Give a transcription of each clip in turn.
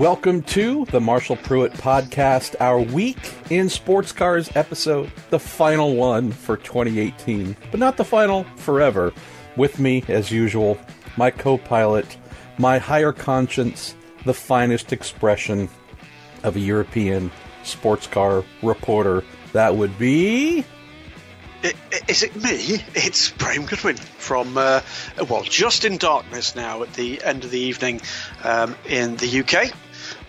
Welcome to the Marshall Pruett Podcast, our Week in Sports Cars episode, the final one for 2018, but not the final forever. With me, as usual, my co-pilot, my higher conscience, the finest expression of a European sports car reporter. That would be... Is it me? It's Goodwin from, just in darkness now at the end of the evening in the UK.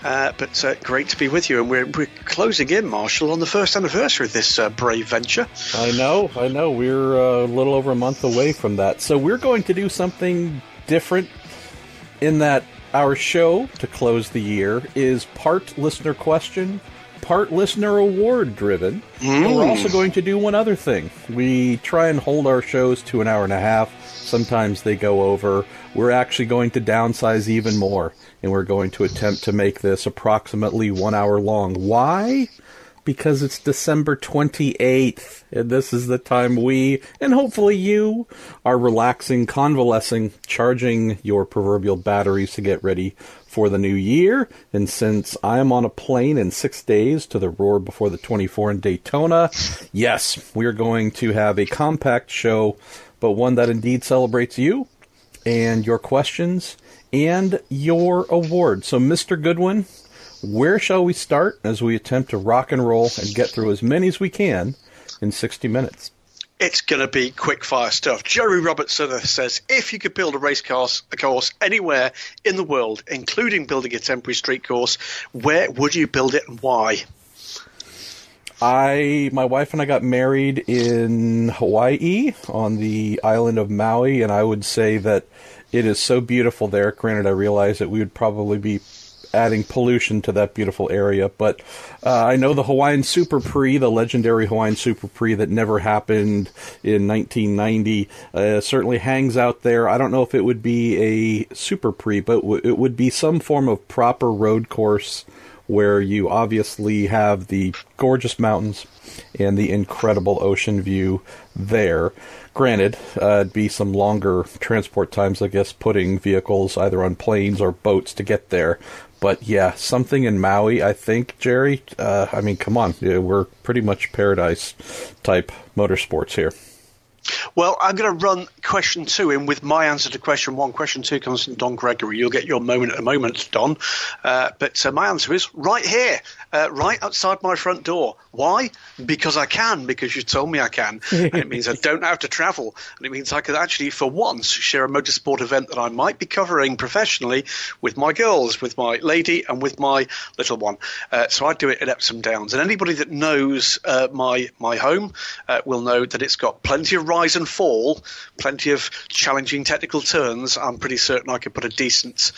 But great to be with you. And we're closing in, Marshall, on the first anniversary of this brave venture. I know. We're a little over a month away from that. So we're going to do something different in that our show to close the year is part listener question, part listener award driven. And we're also going to do one other thing. We try and hold our shows to an hour and a half. Sometimes they go over. We're actually going to downsize even more, and we're going to attempt to make this approximately 1 hour long. Why? Because it's December 28th, and this is the time we, and hopefully you, are relaxing, convalescing, charging your proverbial batteries to get ready for the new year. And since I am on a plane in 6 days to the Roar Before the 24 in Daytona, yes, we're going to have a compact show, but one that indeed celebrates you and your questions and your award. So, Mr. Goodwin, where shall we start as we attempt to rock and roll and get through as many as we can in 60 minutes? It's going to be quick-fire stuff. Jerry Robertson says, if you could build a course anywhere in the world, including building a temporary street course, where would you build it and why? My wife and I got married in Hawaii on the island of Maui, and I would say that it is so beautiful there. Granted, I realize that we would probably be adding pollution to that beautiful area, but I know the Hawaiian Super Prix, the legendary Hawaiian Super Prix that never happened in 1990, certainly hangs out there. I don't know if it would be a Super Prix, but it would be some form of proper road course where you obviously have the gorgeous mountains and the incredible ocean view there. Granted, it'd be some longer transport times, I guess, putting vehicles either on planes or boats to get there. But yeah, something in Maui, I think, Jerry. Come on. We're pretty much paradise-type motorsports here. Well, I'm going to run question 2 in with my answer to question 1. Question 2 comes from Don Gregory. You'll get your moment in a moment, Don. But my answer is right here, right outside my front door. Why? Because I can, because you told me I can. And it means I don't have to travel. And it means I could actually, for once, share a motorsport event that I might be covering professionally with my girls, with my lady, and with my little one. So I do it at Epsom Downs. And anybody that knows my home will know that it's got plenty of rise and fall, plenty of challenging technical turns. I'm pretty certain I could put a decent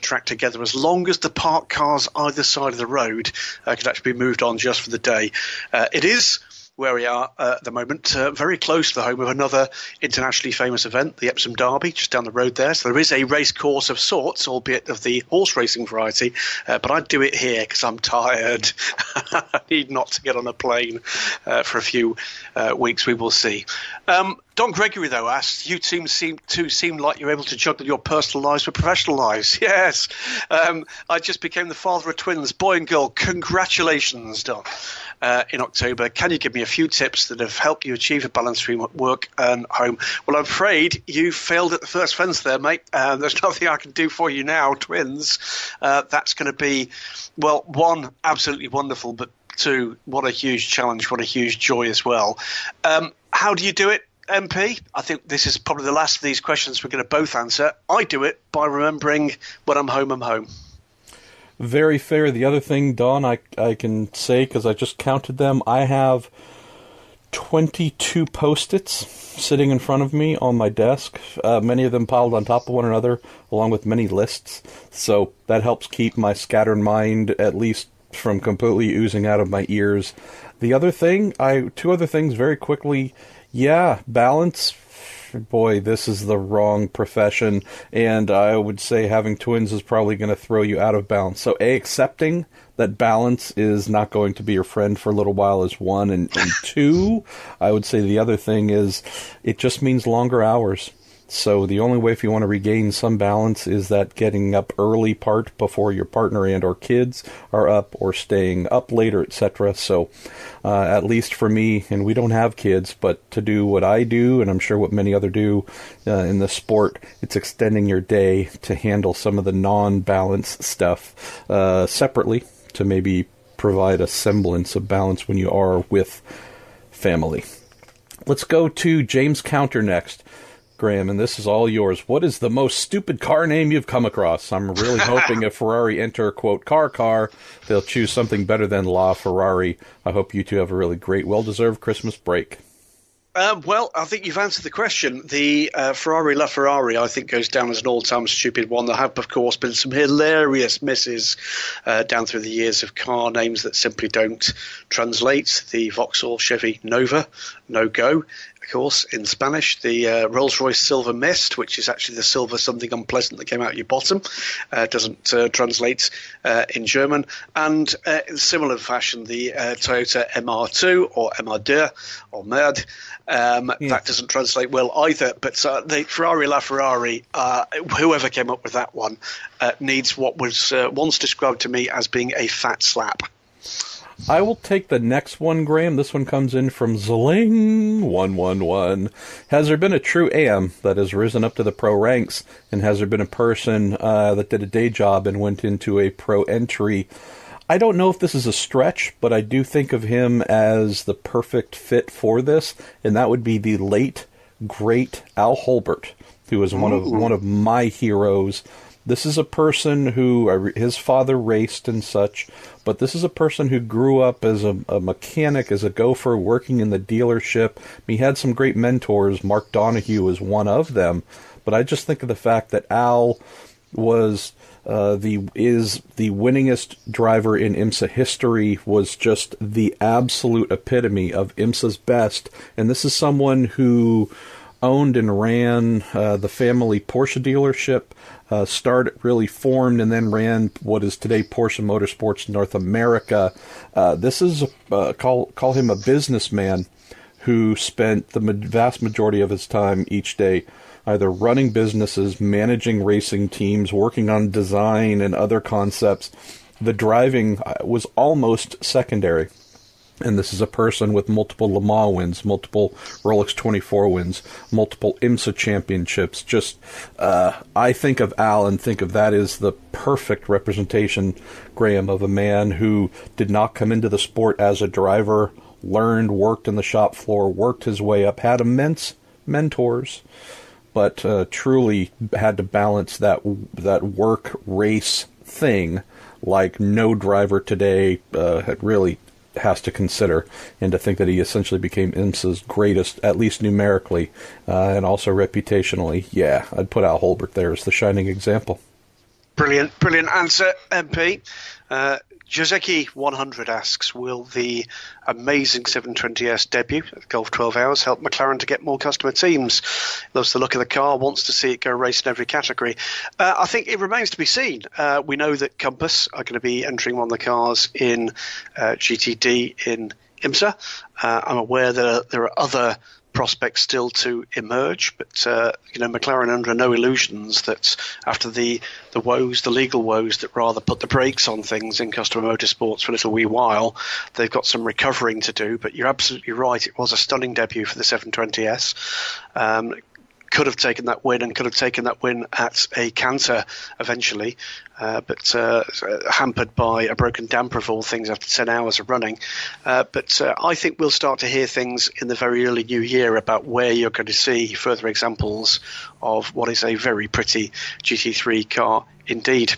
track together as long as the parked cars either side of the road could actually be moved on just for the day. It is where we are at the moment, very close to the home of another internationally famous event, the Epsom Derby, just down the road there. So there is a race course of sorts, albeit of the horse racing variety, but I'd do it here because I'm tired. I need not to get on a plane for a few weeks. We will see. Don Gregory, though, asked, you two seem like you're able to juggle your personal lives with professional lives. Yes. I just became the father of twins, boy and girl. Congratulations, Don. In October. Can you give me a few tips that have helped you achieve a balance between work and home? Well, I'm afraid you failed at the first fence there, mate. There's nothing I can do for you now, twins. That's going to be, well, 1, absolutely wonderful, but 2, what a huge challenge, what a huge joy as well. How do you do it, MP? I think this is probably the last of these questions we're going to both answer. I do it by remembering when I'm home, I'm home. Very fair. The other thing, Don, I can say, because I just counted them, I have 22 Post-its sitting in front of me on my desk, many of them piled on top of one another, along with many lists. So that helps keep my scattered mind, at least from completely oozing out of my ears. The other thing, 2 other things very quickly. Yeah, balance. Boy, this is the wrong profession, and I would say having twins is probably going to throw you out of balance. So, accepting that balance is not going to be your friend for a little while is 1, and 2, I would say the other thing is it just means longer hours. So the only way if you want to regain some balance is that getting up early part before your partner and or kids are up, or staying up later, etc. So at least for me, and we don't have kids, but to do what I do, and I'm sure what many other do in the sport, it's extending your day to handle some of the non-balance stuff separately to maybe provide a semblance of balance when you are with family. Let's go to James Counter next. Graham, and this is all yours. What is the most stupid car name you've come across? I'm really hoping if Ferrari enter, quote, car, they'll choose something better than La Ferrari. I hope you two have a really great, well-deserved Christmas break. Well, I think you've answered the question. The Ferrari La Ferrari, I think, goes down as an all-time stupid one. There have, of course, been some hilarious misses down through the years of car names that simply don't translate. The Vauxhall Chevy Nova, no go. Of course, in Spanish, the Rolls-Royce Silver Mist, which is actually the silver something unpleasant that came out your bottom, doesn't translate in German. And in similar fashion, the Toyota MR2 or MR2 or Merd, that doesn't translate well either. But the Ferrari La Ferrari, whoever came up with that one, needs what was once described to me as being a fat slap. I will take the next one, Graham. This one comes in from Zling111. Has there been a true AM that has risen up to the pro ranks? And has there been a person that did a day job and went into a pro entry? I don't know if this is a stretch, but I do think of him as the perfect fit for this, and that would be the late, great Al Holbert, who was one of my heroes. This is a person who, his father raced and such, but this is a person who grew up as a mechanic, as a gopher, working in the dealership. He had some great mentors. Mark Donohue was one of them. But I just think of the fact that Al was the winningest driver in IMSA history, was just the absolute epitome of IMSA's best. And this is someone who owned and ran the family Porsche dealership, really formed and then ran what is today Porsche Motorsports North America. This is, call him a businessman who spent the vast majority of his time each day either running businesses, managing racing teams, working on design and other concepts. The driving was almost secondary. And this is a person with multiple Le Mans wins, multiple Rolex 24 wins, multiple IMSA championships. Just, I think of Al and think of that as the perfect representation, Graham, of a man who did not come into the sport as a driver, learned, worked in the shop floor, worked his way up, had immense mentors, but truly had to balance that work race thing like no driver today had really has to consider, and to think that he essentially became IMSA's greatest, at least numerically, and also reputationally. Yeah, I'd put Al Holbert there as the shining example. Brilliant answer, MP. Joseki 100 asks, will the amazing 720S debut at Golf 12 Hours help McLaren to get more customer teams? Loves the look of the car, wants to see it go race in every category. I think it remains to be seen. We know that Compass are going to be entering one of the cars in GTD in IMSA. I'm aware that there are other prospects still to emerge, but McLaren under no illusions that after the legal woes that rather put the brakes on things in customer motorsports for a little wee while, they've got some recovering to do. But you're absolutely right, it was a stunning debut for the 720S. Could have taken that win and could have taken that win at a canter eventually, but hampered by a broken damper of all things after 10 hours of running. But I think we'll start to hear things in the very early new year about where you're going to see further examples of what is a very pretty GT3 car indeed.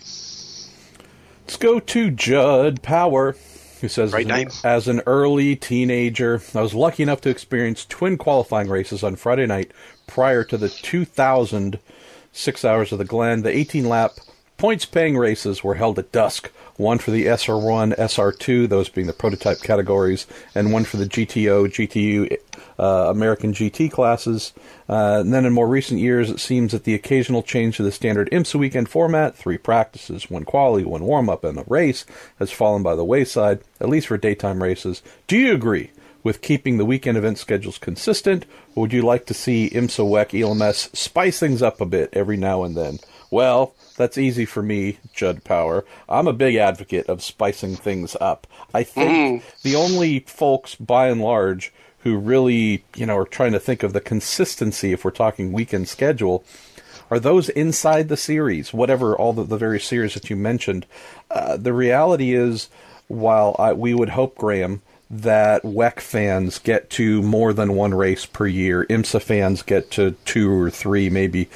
Let's go to Judd Power, who says, great name. As an early teenager, I was lucky enough to experience twin qualifying races on Friday night prior to the 2000 6 Hours of the Glen. The 18-lap points-paying races were held at dusk, one for the SR1, SR2, those being the prototype categories, and one for the GTO, GTU, American GT classes. And then in more recent years, it seems that the occasional change to the standard IMSA weekend format, 3 practices, 1 quali, 1 warm-up, and a race, has fallen by the wayside, at least for daytime races. Do you agree? with keeping the weekend event schedules consistent, or would you like to see IMSA, WEC, ELMS spice things up a bit every now and then? Well, that's easy for me, Judd Power. I'm a big advocate of spicing things up. I think the only folks, by and large, who really, are trying to think of the consistency, if we're talking weekend schedule, are those inside the series, whatever, all the various series that you mentioned. The reality is, while we would hope, Graham, that WEC fans get to more than one race per year, IMSA fans get to 2 or 3, maybe.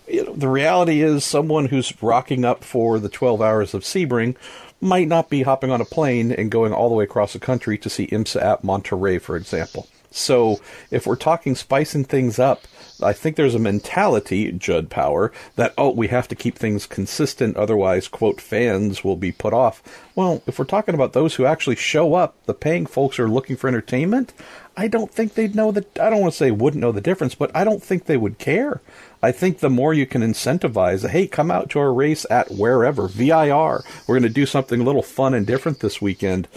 The reality is someone who's rocking up for the 12 hours of Sebring might not be hopping on a plane and going all the way across the country to see IMSA at Monterey, for example. So if we're talking spicing things up, I think there's a mentality, Judd Power, that, we have to keep things consistent, otherwise, quote, fans will be put off. Well, if we're talking about those who actually show up, the paying folks who are looking for entertainment, I don't think they'd know I don't want to say wouldn't know the difference, but I don't think they would care. I think the more you can incentivize, hey, come out to our race at wherever, VIR, we're going to do something a little fun and different this weekend.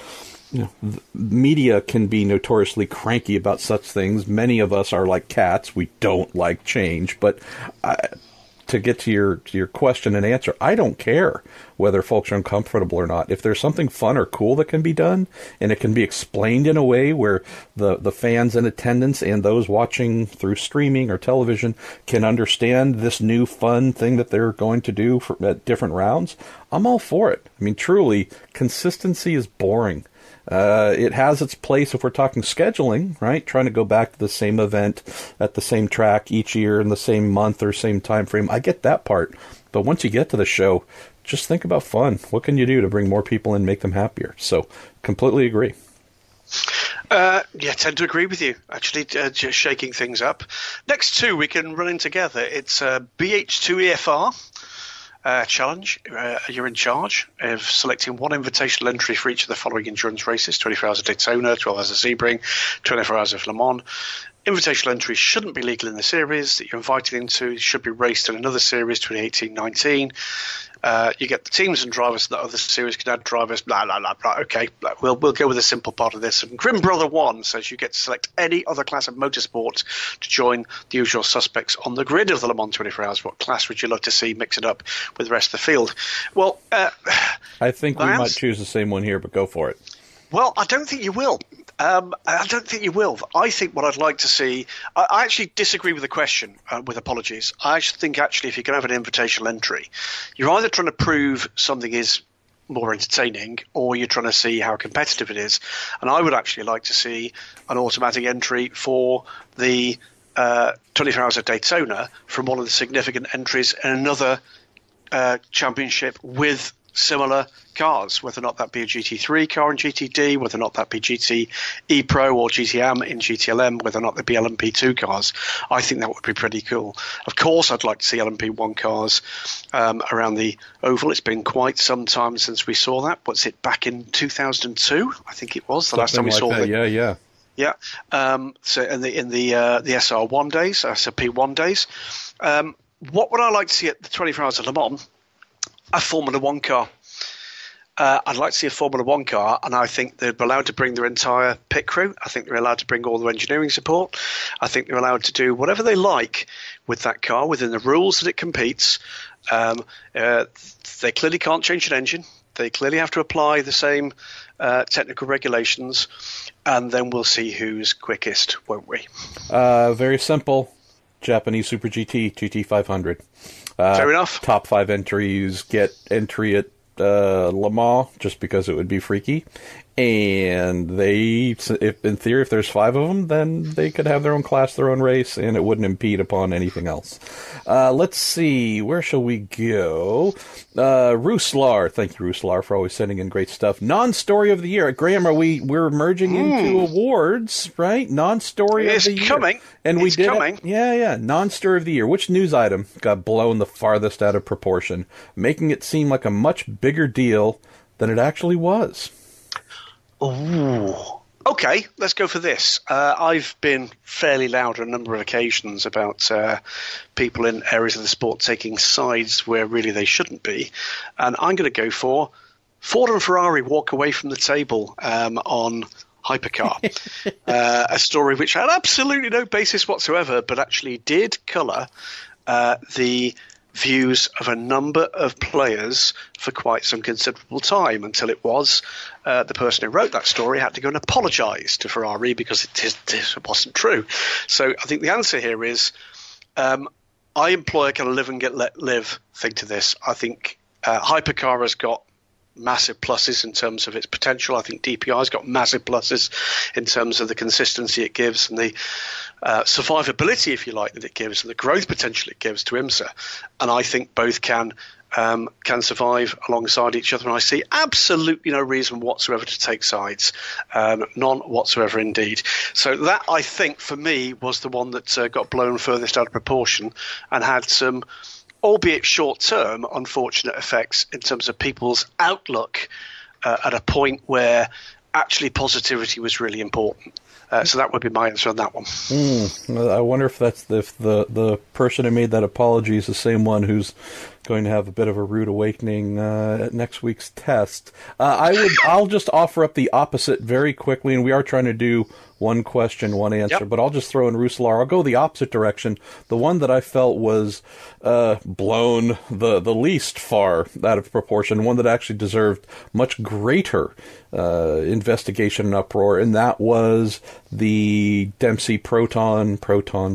Media can be notoriously cranky about such things. Many of us are like cats. We don't like change. But to get to your question and answer, I don't care whether folks are uncomfortable or not. If there's something fun or cool that can be done, and it can be explained in a way where the fans in attendance and those watching through streaming or television can understand this new fun thing that they're going to do at different rounds, I'm all for it. I mean, truly, consistency is boring. It has its place if we're talking scheduling, right? Trying to go back to the same event at the same track each year in the same month or same time frame. I get that part. But once you get to the show, just think about fun. What can you do to bring more people in, make them happier? So, completely agree. Tend to agree with you, actually, just shaking things up. Next two, we can run in together. It's BH2EFR. Challenge. You're in charge of selecting one invitational entry for each of the following endurance races: 24 hours of Daytona, 12 hours of Sebring, 24 hours of Le Mans. Invitational entries shouldn't be legal in the series that you're invited into. Should be raced in another series, 2018-19. You get the teams and drivers in that other series can add drivers, blah, blah, blah, blah. Okay, we'll go with a simple part of this. And Grim Brother 1 says you get to select any other class of motorsport to join the usual suspects on the grid of the Le Mans 24 Hours. What class would you love to see mix it up with the rest of the field? Well, I think we might choose the same one here, but go for it. Well, I don't think you will. I don't think you will. I think what I'd like to see – I actually disagree with the question, with apologies. I actually think if you can have an invitational entry, you're either trying to prove something is more entertaining or you're trying to see how competitive it is. And I would actually like to see an automatic entry for the 24 Hours of Daytona from one of the significant entries in another championship with similar cars, whether or not that be a GT3 car in GTD, whether or not that be GT E-Pro or GTM in GTLM, whether or not they be LMP2 cars. I think that would be pretty cool. Of course, I'd like to see LMP1 cars around the oval. It's been quite some time since we saw that. What's it, back in 2002? I think it was the last time we saw that. Yeah. Yeah. So in the SR1 days, P1 days. What would I like to see at the 24 Hours of Le Mans? A Formula One car. I'd like to see a Formula One car, and I think they're allowed to bring their entire pit crew. I think they're allowed to bring all their engineering support. I think they're allowed to do whatever they like with that car within the rules that it competes. They clearly can't change an engine. They clearly have to apply the same technical regulations, and then we'll see who's quickest, won't we? Very simple. Japanese Super GT, GT500. Fair enough. Top 5 entries get entry at Le Mans just because it would be freaky. And in theory, if there's 5 of them, then they could have their own class, their own race, and it wouldn't impede upon anything else. Let's see. Where shall we go? Ruslar. Thank you, Ruslar, for always sending in great stuff. Non-story of the year. Graham, we're merging into awards, right? Non-story of the year. It's coming. And it's coming. Yeah. Non-story of the year. Which news item got blown the farthest out of proportion, making it seem like a much bigger deal than it actually was? Ooh. Okay, let's go for this. I've been fairly loud on a number of occasions about people in areas of the sport taking sides where really they shouldn't be. And I'm going to go for Ford and Ferrari walk away from the table on hypercar. A story which had absolutely no basis whatsoever, but actually did colour the views of a number of players for quite some considerable time, until it was the person who wrote that story had to go and apologise to Ferrari because it wasn't true. So I think the answer here is I employ a kind of live and get let live thing to this. I think hypercar has got massive pluses in terms of its potential. I think DPI's got massive pluses in terms of the consistency it gives and the survivability, if you like, that it gives, and the growth potential it gives to IMSA. And I think both can survive alongside each other. And I see absolutely no reason whatsoever to take sides, none whatsoever indeed. So that, I think, for me, was the one that got blown furthest out of proportion and had some, albeit short-term, unfortunate effects in terms of people's outlook at a point where actually positivity was really important. So that would be my answer on that one. I wonder if that's the person who made that apology is the same one who's going to have a bit of a rude awakening at next week's test. I'll just offer up the opposite very quickly, and we are trying to do one question, one answer, yep. But I'll just throw in Rousselard. I'll go the opposite direction. The one that I felt was blown the least far out of proportion, one that actually deserved much greater investigation and uproar, and that was the Dempsey Proton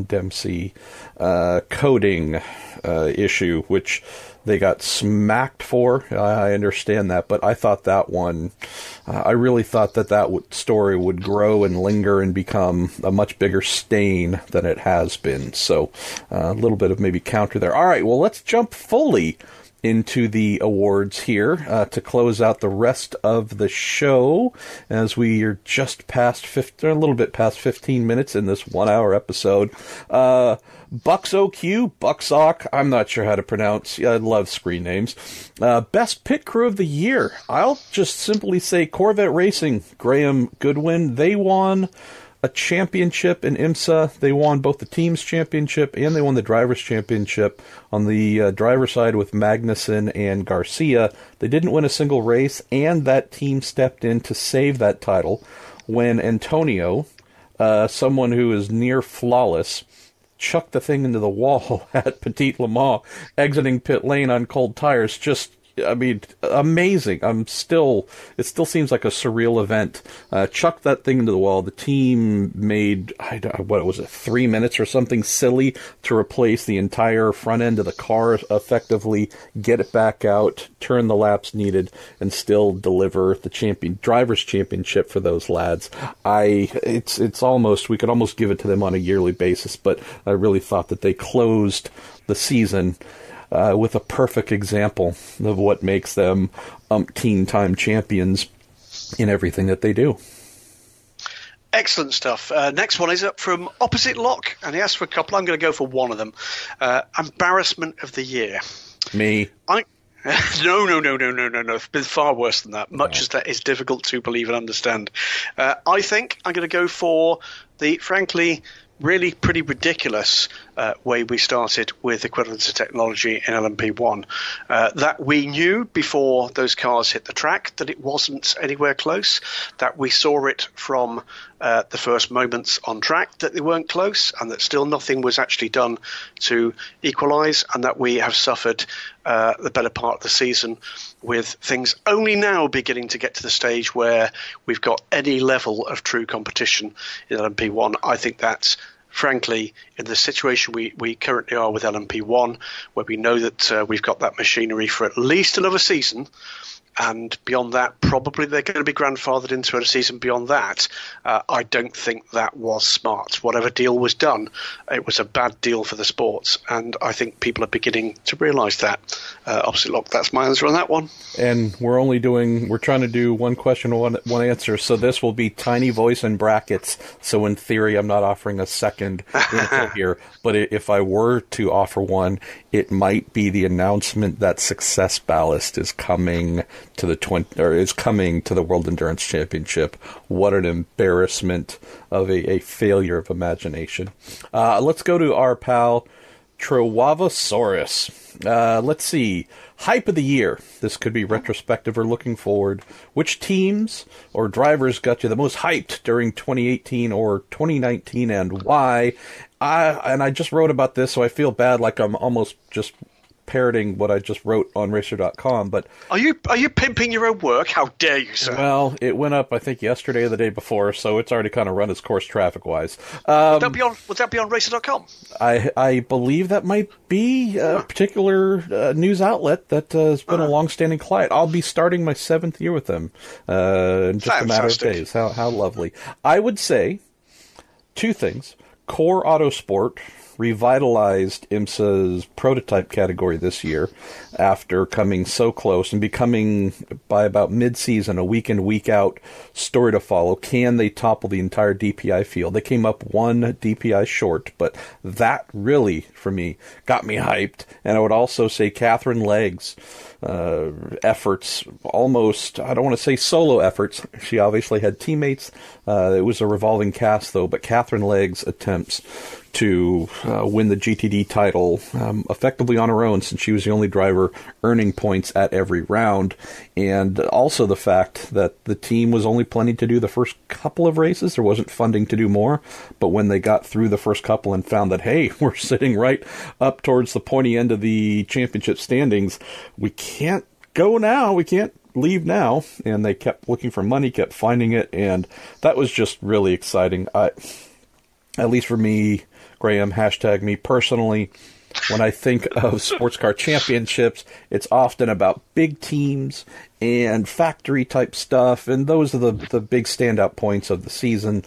Dempsey coding issue, which they got smacked for. I understand that, but I thought that one, I really thought that story would grow and linger and become a much bigger stain than it has been. So a little bit of maybe counter there. All right, well, let's jump fully into the awards here to close out the rest of the show, as we are just past a little bit past 15 minutes in this 1 hour episode. Bucks OQ, Bucksock, I'm not sure how to pronounce. I love screen names. Best pit crew of the year. I'll just simply say Corvette Racing, Graham Goodwin. They won a championship in IMSA. They won both the team's championship and they won the driver's championship on the driver's side with Magnussen and Garcia. They didn't win a single race, and that team stepped in to save that title when Antonio, someone who is near flawless, chucked the thing into the wall at Petit Le Mans, exiting pit lane on cold tires. Just, I mean, amazing. It still seems like a surreal event. Chucked that thing into the wall. The team made, 3 minutes or something silly to replace the entire front end of the car, effectively get it back out, turn the laps needed, and still deliver the driver's championship for those lads. It's almost, we could almost give it to them on a yearly basis, but I really thought that they closed the season with a perfect example of what makes them umpteen-time champions in everything that they do. Excellent stuff. Next one is up from Opposite Lock, and he asked for a couple. I'm going to go for one of them. Embarrassment of the year. Me. No. It's been far worse than that. Much as that is difficult to believe and understand. I think I'm going to go for the, frankly, really pretty ridiculous way we started with equivalence of technology in LMP1. That we knew before those cars hit the track that it wasn't anywhere close, that we saw it from the first moments on track that they weren't close, and that still nothing was actually done to equalise, and that we have suffered the better part of the season with things only now beginning to get to the stage where we've got any level of true competition in LMP1. I think that's, frankly, in the situation we currently are with LMP1, where we know that we've got that machinery for at least another season, and beyond that, probably they're going to be grandfathered into a season beyond that. I don't think that was smart. Whatever deal was done, it was a bad deal for the sports, and I think people are beginning to realise that. Opposite Lock, that's my answer on that one. And we're trying to do one question, one answer, so this will be tiny voice and brackets, so in theory I'm not offering a second info here, but if I were to offer one, it might be the announcement that Success Ballast is coming to the World Endurance Championship. What an embarrassment of a failure of imagination. Let's go to our pal Trowavasaurus. Let's see. Hype of the year. This could be retrospective or looking forward. Which teams or drivers got you the most hyped during 2018 or 2019, and why? I just wrote about this, so I feel bad, like I'm almost just parroting what I just wrote on Racer.com, but are you pimping your own work? How dare you, sir? Well, it went up, I think, yesterday or the day before, so it's already kind of run its course traffic-wise. Would that be on Racer.com? I believe that might be a particular news outlet that has been a long-standing client. I'll be starting my 7th year with them in just a matter of days. How lovely. I would say two things. Core Autosport revitalized IMSA's prototype category this year after coming so close and becoming, by about mid-season, a week-in, week-out story to follow. Can they topple the entire DPI field? They came up one DPI short, but that really, for me, got me hyped. And I would also say Catherine Legg's efforts, almost, I don't want to say solo efforts. She obviously had teammates. It was a revolving cast, though, but Catherine Legg's attempts to win the GTD title effectively on her own, since she was the only driver earning points at every round, and also the fact that the team was only planning to do the first couple of races. There wasn't funding to do more, but when they got through the first couple and found that, hey, we're sitting right up towards the pointy end of the championship standings, we can't go now, we can't leave now, and they kept looking for money, kept finding it, and that was just really exciting. At least for me, Graham, hashtag me personally, when I think of sports car championships, it's often about big teams and factory type stuff, and those are the big standout points of the season.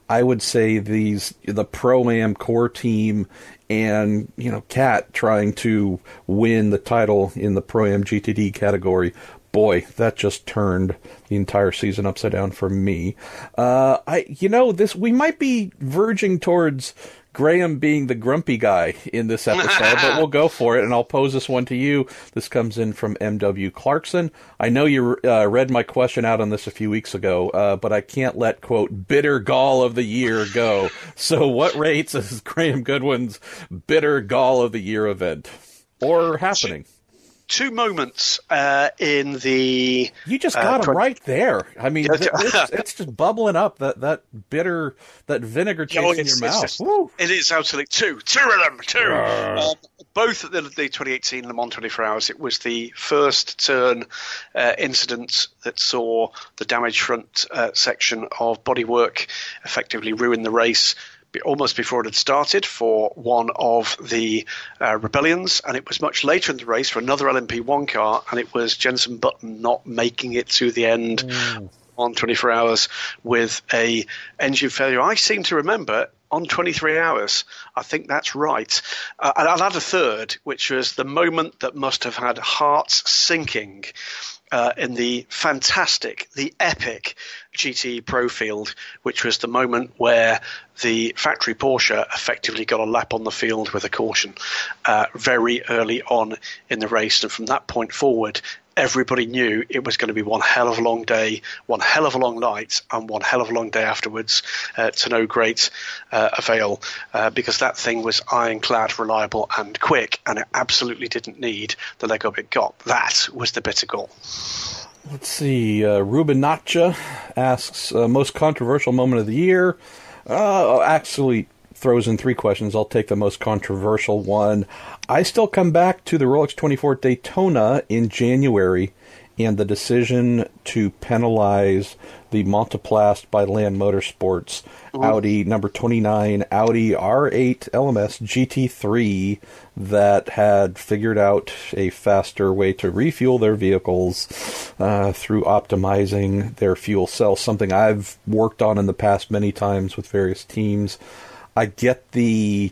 I would say the Pro-Am core team and, Cat trying to win the title in the Pro-Am GTD category, boy, that just turned the entire season upside down for me. We might be verging towards Graham being the grumpy guy in this episode, but we'll go for it, and I'll pose this one to you. This comes in from M.W. Clarkson. I know you read my question out on this a few weeks ago, but I can't let, quote, bitter gall of the year go. So what rates is Graham Goodwin's bitter gall of the year event? Or happening? Two moments in the... You just got them right there. I mean, it's just bubbling up, that bitter, that vinegar taste in your mouth. It is absolutely two of them, two. Both at the 2018 Le Mans 24 Hours. It was the first turn incident that saw the damaged front section of bodywork effectively ruin the race almost before it had started for one of the rebellions, and it was much later in the race for another LMP1 car, and it was Jenson Button not making it to the end on 24 Hours with a engine failure. I seem to remember on 23 Hours. I think that's right. I'll add a third, which was the moment that must have had hearts sinking in the fantastic, the epic GT Pro field, which was the moment where the factory Porsche effectively got a lap on the field with a caution very early on in the race. And from that point forward, everybody knew it was going to be one hell of a long day, one hell of a long night, and one hell of a long day afterwards to no great avail, because that thing was ironclad, reliable, and quick, and it absolutely didn't need the leg up it got. That was the bitter goal. Let's see. Ruben Natcha asks, most controversial moment of the year. Actually throws in three questions. I'll take the most controversial one. I still come back to the Rolex 24 Daytona in January and the decision to penalize the Monteplast by Land Motorsports Audi number 29 Audi R8 LMS GT3 that had figured out a faster way to refuel their vehicles through optimizing their fuel cells, something I've worked on in the past many times with various teams. I get the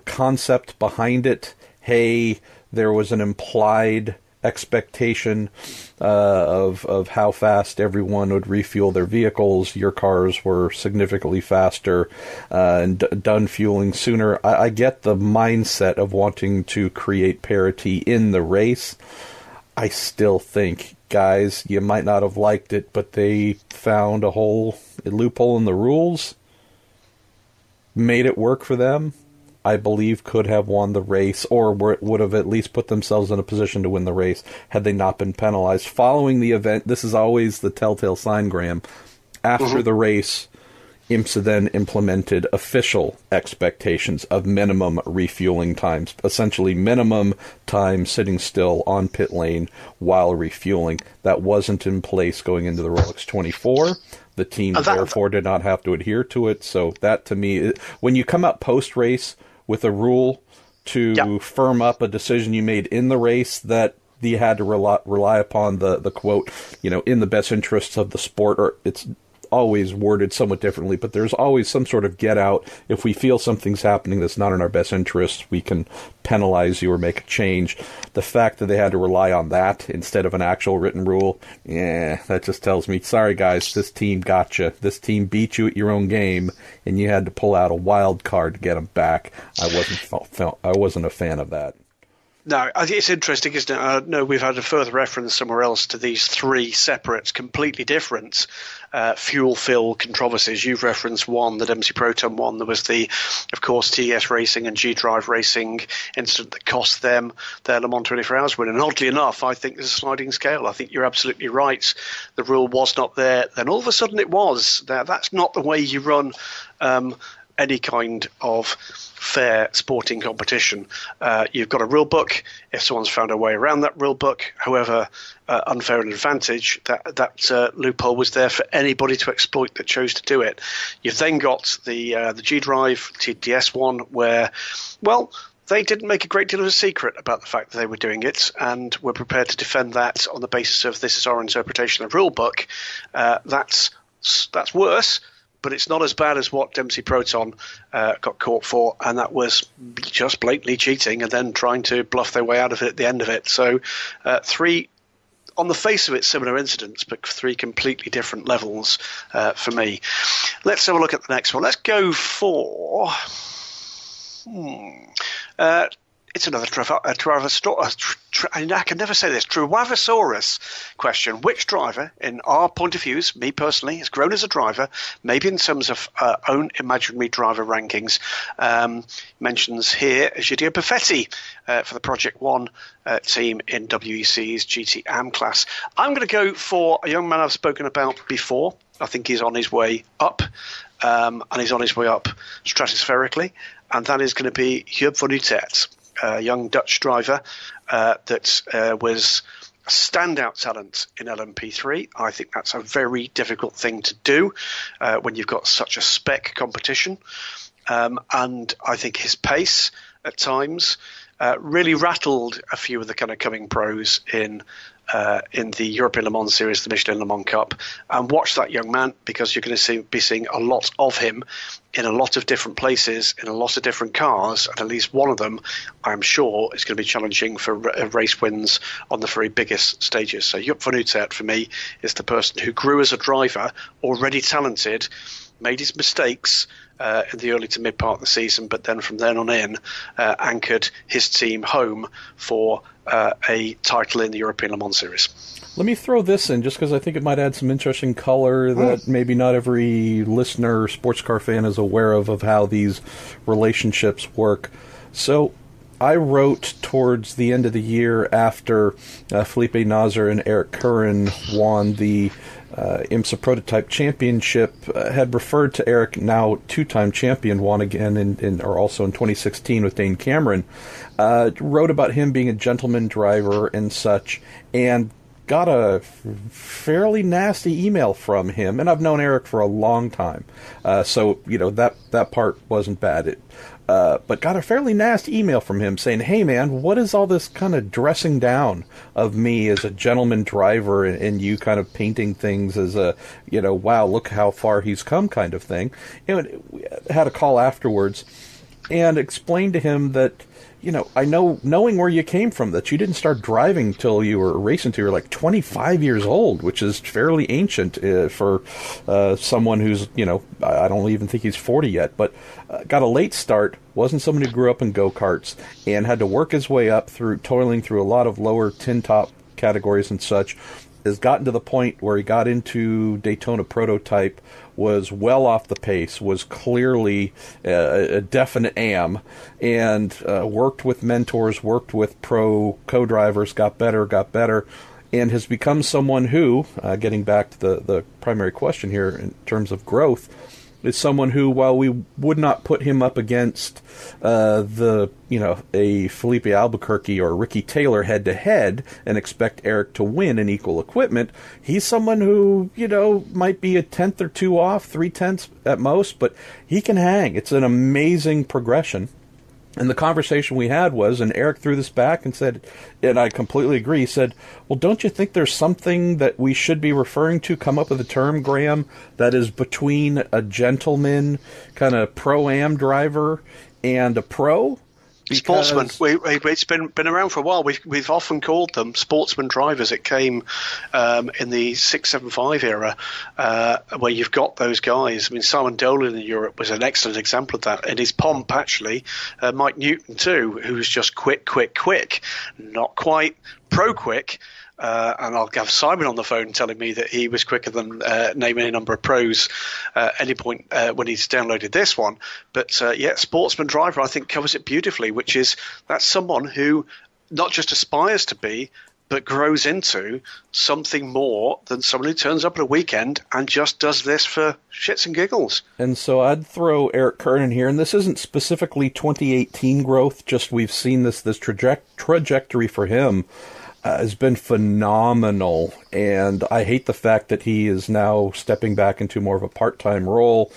concept behind it. Hey, there was an implied expectation of how fast everyone would refuel their vehicles. Your cars were significantly faster and done fueling sooner. I get the mindset of wanting to create parity in the race. I still think, guys, you might not have liked it, but they found a loophole in the rules, made it work for them, I believe, could have won the race, or would have at least put themselves in a position to win the race had they not been penalized. Following the event, this is always the telltale sign, Graham. After the race, IMSA then implemented official expectations of minimum refueling times, essentially minimum time sitting still on pit lane while refueling. That wasn't in place going into the Rolex 24. The team, therefore, did not have to adhere to it. So that, to me, when you come out post-race with a rule to firm up a decision you made in the race that you had to rely upon the quote, in the best interests of the sport, or it's always worded somewhat differently, but there's always some sort of get out. If we feel something's happening that's not in our best interest, we can penalize you or make a change. The fact that they had to rely on that instead of an actual written rule, that just tells me, sorry guys, this team got you. This team beat you at your own game, and you had to pull out a wild card to get them back. I wasn't a fan of that. No, I think it's interesting, isn't it? No, we've had a further reference somewhere else to these three separate, completely different fuel fill controversies. You've referenced one, the Dempsey Proton one. There was of course, TS Racing and G-Drive Racing incident that cost them their Le Mans 24 Hours win. And oddly enough, I think there's a sliding scale. I think you're absolutely right. The rule was not there. Then all of a sudden it was. That's not the way you run any kind of fair sporting competition. You've got a rule book. If someone's found a way around that rule book, however unfair an advantage, that loophole was there for anybody to exploit that chose to do it. You've then got the G-Drive TTS one where, well, they didn't make a great deal of a secret about the fact that they were doing it, and were prepared to defend that on the basis of this is our interpretation of the rule book. That's worse, but it's not as bad as what Dempsey Proton got caught for, and that was just blatantly cheating and then trying to bluff their way out of it at the end of it. So three, on the face of it, similar incidents, but three completely different levels for me. Let's have a look at the next one. Let's go for... it's another I can never say this. Travasaurus question. Which driver, in our point of views, me personally, has grown as a driver, maybe in terms of own imaginary driver rankings, mentions here Gidio Perfetti for the Project One team in WEC's GT Am class. I'm going to go for a young man I've spoken about before. I think he's on his way up, and he's on his way up stratospherically, and that is going to be Joop van Utrecht, a young Dutch driver that was a standout talent in LMP3. I think that's a very difficult thing to do when you've got such a spec competition. And I think his pace at times really rattled a few of the kind of coming pros in the European Le Mans Series, the Michelin Le Mans Cup, and watch that young man, because you're going to be seeing a lot of him in a lot of different places, in a lot of different cars, and at least one of them, I'm sure, is going to be challenging for race wins on the very biggest stages. So Joop van Utrecht, for me, is the person who grew as a driver, already talented, made his mistakes in the early to mid part of the season, but then from then on in, anchored his team home for a title in the European Le Mans Series. Let me throw this in, just because I think it might add some interesting color that maybe not every listener or sports car fan is aware of how these relationships work. So I wrote towards the end of the year after Felipe Nasr and Eric Curran won the IMSA Prototype Championship, had referred to Eric, now two-time champion, won again or also in 2016 with Dane Cameron, wrote about him being a gentleman driver and such, and got a fairly nasty email from him. And I've known Eric for a long time, so that part wasn't bad. But got a fairly nasty email from him saying, hey man, what is all this kind of dressing down of me as a gentleman driver, and you kind of painting things as a, wow, look how far he's come kind of thing. And we had a call afterwards and explained to him that, I know, knowing where you came from, that you didn't start driving till you were racing till you were like 25 years old, which is fairly ancient for someone who's, I don't even think he's 40 yet, but got a late start, wasn't someone who grew up in go-karts, and had to work his way up through toiling through a lot of lower tin top categories and such, has gotten to the point where he got into Daytona Prototype, was well off the pace, was clearly a definite am, and worked with mentors, worked with pro co-drivers, got better, and has become someone who, getting back to the primary question here in terms of growth, is someone who, while we would not put him up against a Felipe Albuquerque or Ricky Taylor head-to-head and expect Eric to win in equal equipment, he's someone who, might be a tenth or two off, 3/10 at most, but he can hang. It's an amazing progression. And the conversation we had was, and Eric threw this back and said, and I completely agree, he said, well, don't you think there's something that we should be referring to, come up with a term, Graham, that is between a gentleman, kind of pro-am driver, and a pro? Sportsman. It's been around for a while. We've often called them sportsman drivers. It came in the 675 era, where you've got those guys. I mean, Simon Dolan in Europe was an excellent example of that. In his pomp, actually, Mike Newton too, who was just quick, not quite pro-quick. And I'll have Simon on the phone telling me that he was quicker than naming a number of pros at any point when he's downloaded this one. But sportsman driver, I think, covers it beautifully, which is that's someone who not just aspires to be, but grows into something more than someone who turns up at a weekend and just does this for shits and giggles. And so I'd throw Eric Kernan here, and this isn't specifically 2018 growth, just we've seen this trajectory for him. Has been phenomenal, and I hate the fact that he is now stepping back into more of a part-time role,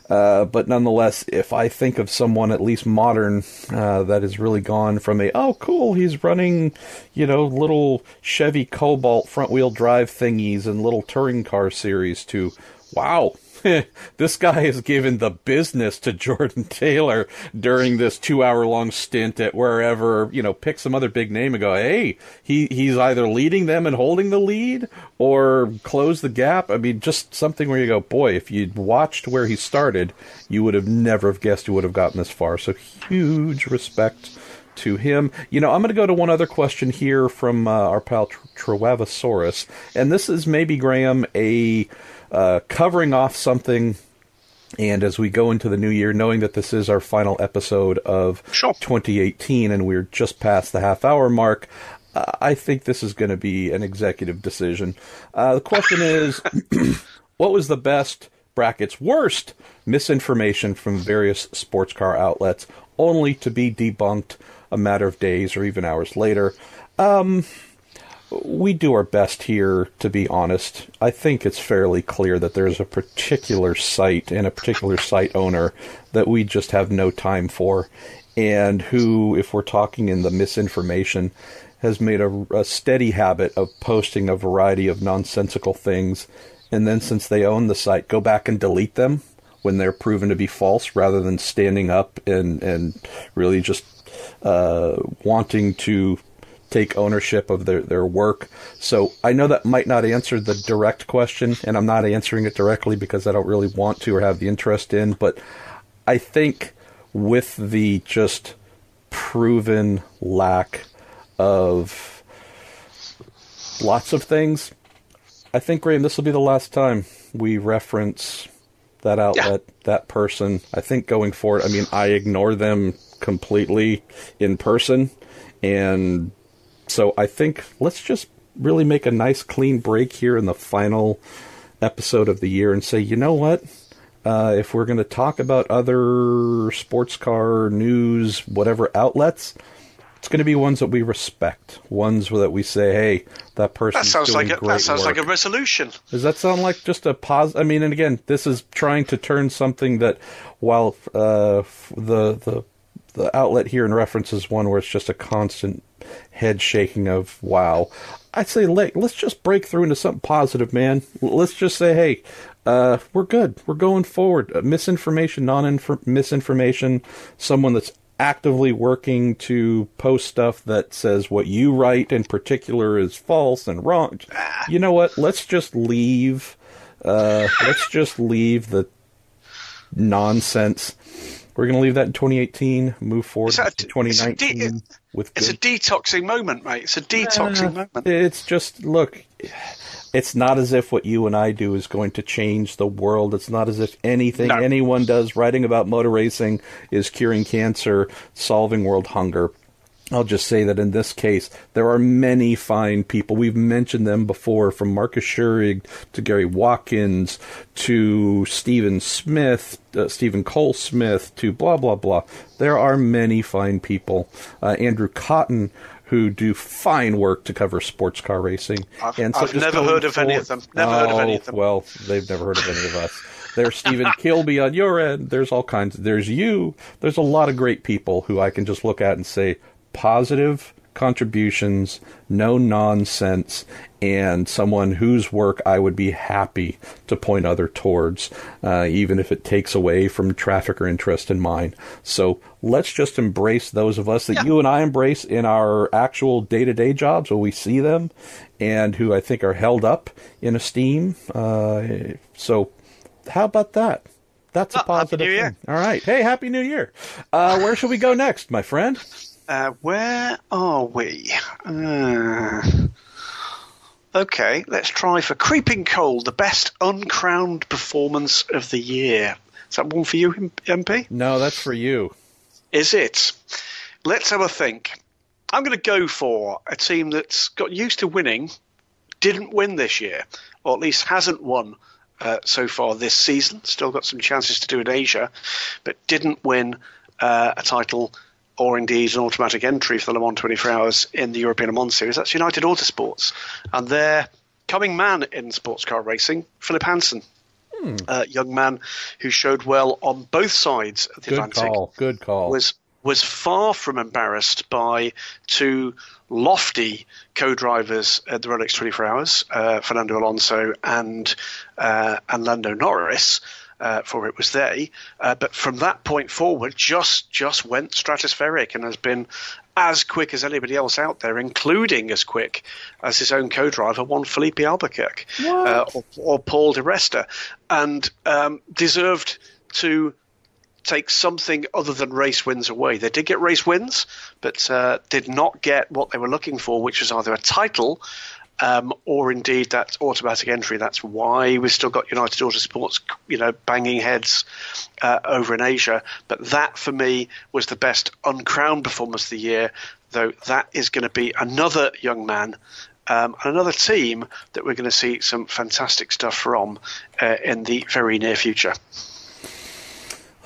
but nonetheless, if I think of someone at least modern that has really gone from he's running, little Chevy Cobalt front-wheel drive thingies and little touring car series to, wow, this guy has given the business to Jordan Taylor during this 2-hour-long stint at wherever, pick some other big name and go, hey, he's either leading them and holding the lead or close the gap. I mean, just something where you go, boy, if you'd watched where he started, you would have never have guessed he would have gotten this far. So huge respect to him. I'm going to go to one other question here from our pal Trewavosaurus, and this is maybe, Graham, covering off something, and as we go into the new year, knowing that this is our final episode of 2018 and we're just past the half-hour mark, I think this is going to be an executive decision. The question is, what was the best, brackets, worst, misinformation from various sports car outlets, only to be debunked a matter of days or even hours later? We do our best here, to be honest. I think it's fairly clear that there's a particular site and a particular site owner that we just have no time for, and who, if we're talking in the misinformation, has made a steady habit of posting a variety of nonsensical things, and then since they own the site, go back and delete them when they're proven to be false, rather than standing up and really just wanting to take ownership of their work. So I know that might not answer the direct question, and I'm not answering it directly because I don't really want to or have the interest in, but I think with the just proven lack of lots of things, I think, Graham, this will be the last time we reference that outlet, that person. I think going forward, I ignore them completely in person, and so I think let's just really make a nice clean break here in the final episode of the year and say, you know what? If we're going to talk about other sports car news, whatever outlets, it's going to be ones that we respect, ones that we say, hey, that person's doing great work. That sounds like a resolution. Does that sound like just a pause? And again, this is trying to turn something that, while the outlet here in reference is one where it's just a constant head shaking of wow, I'd say let's just break through into something positive, man. Let's just say, hey, we're good. We're going forward. Misinformation, misinformation, someone that's actively working to post stuff that says what you write in particular is false and wrong. You know what? Let's just leave the nonsense. We're going to leave that in 2018, move forward to 2019. It's a detoxing moment, mate. It's a detoxing moment. It's just, look, It's not as if what you and I do is going to change the world. It's not as if anything anyone does writing about motor racing is curing cancer, solving world hunger. I'll just say that in this case, there are many fine people. We've mentioned them before, from Marcus Schurig to Gary Watkins to Stephen Smith, Stephen Cole Smith to blah, blah, blah. There are many fine people. Andrew Cotton, who do fine work to cover sports car racing. I've never heard of any of them. Well, they've never heard of any of us. There's Stephen Kilby on your end. There's all kinds. There's you. There's a lot of great people who I can just look at and say, positive contributions, no nonsense, and someone whose work I would be happy to point other towards, even if it takes away from traffic or interest in mine. So let's just embrace those of us that you and I embrace in our actual day-to-day jobs when we see them, and who I think are held up in esteem. So how about that? That's a positive thing. All right. Hey, Happy New Year. Where should we go next, my friend? Where are we? Okay, let's try for Creeping Cold, the best uncrowned performance of the year. Is that one for you, MP? No, that's for you. Is it? Let's have a think. I'm going to go for a team that's got used to winning, didn't win this year, or at least hasn't won so far this season. Still got some chances to do in Asia, but didn't win a title or indeed an automatic entry for the Le Mans 24 Hours in the European Le Mans Series. That's United Autosports. And their coming man in sports car racing, Philip Hansen. A young man who showed well on both sides of the Atlantic. Good call. Was far from embarrassed by two lofty co-drivers at the Rolex 24 Hours, Fernando Alonso and Lando Norris. For it was they, but from that point forward, just went stratospheric and has been as quick as anybody else out there, including as quick as his own co-driver, one Felipe Albuquerque or Paul Di Resta, and deserved to take something other than race wins away. They did get race wins, but did not get what they were looking for, which was either a title or indeed that automatic entry. That's why we've still got United Autosports, banging heads over in Asia. But that, for me, was the best uncrowned performance of the year, though that is going to be another young man and another team that we're going to see some fantastic stuff from in the very near future.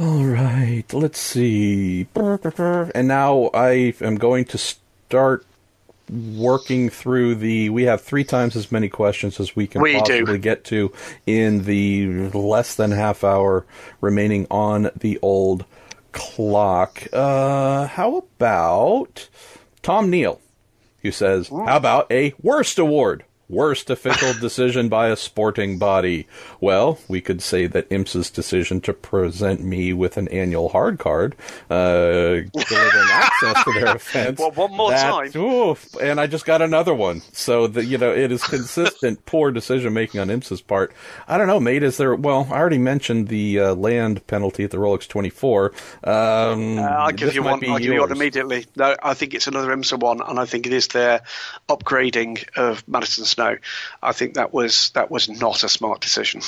All right, let's see. And now I am going to start working through we have 3 times as many questions as we can possibly get to in the less than half hour remaining on the old clock. How about Tom Neal, who says, how about a worst award? Worst official decision by a sporting body. Well, we could say that IMSA's decision to present me with an annual hard card, delivering access to their events. Well, one more time. Oof, and I just got another one. So, it is consistent poor decision-making on IMSA's part. I don't know, mate, is there... Well, I already mentioned the land penalty at the Rolex 24. I'll give you one. I'll give you one immediately. No, I think it's another IMSA one, and I think it is their upgrading of Madison Snow. I think that was not a smart decision.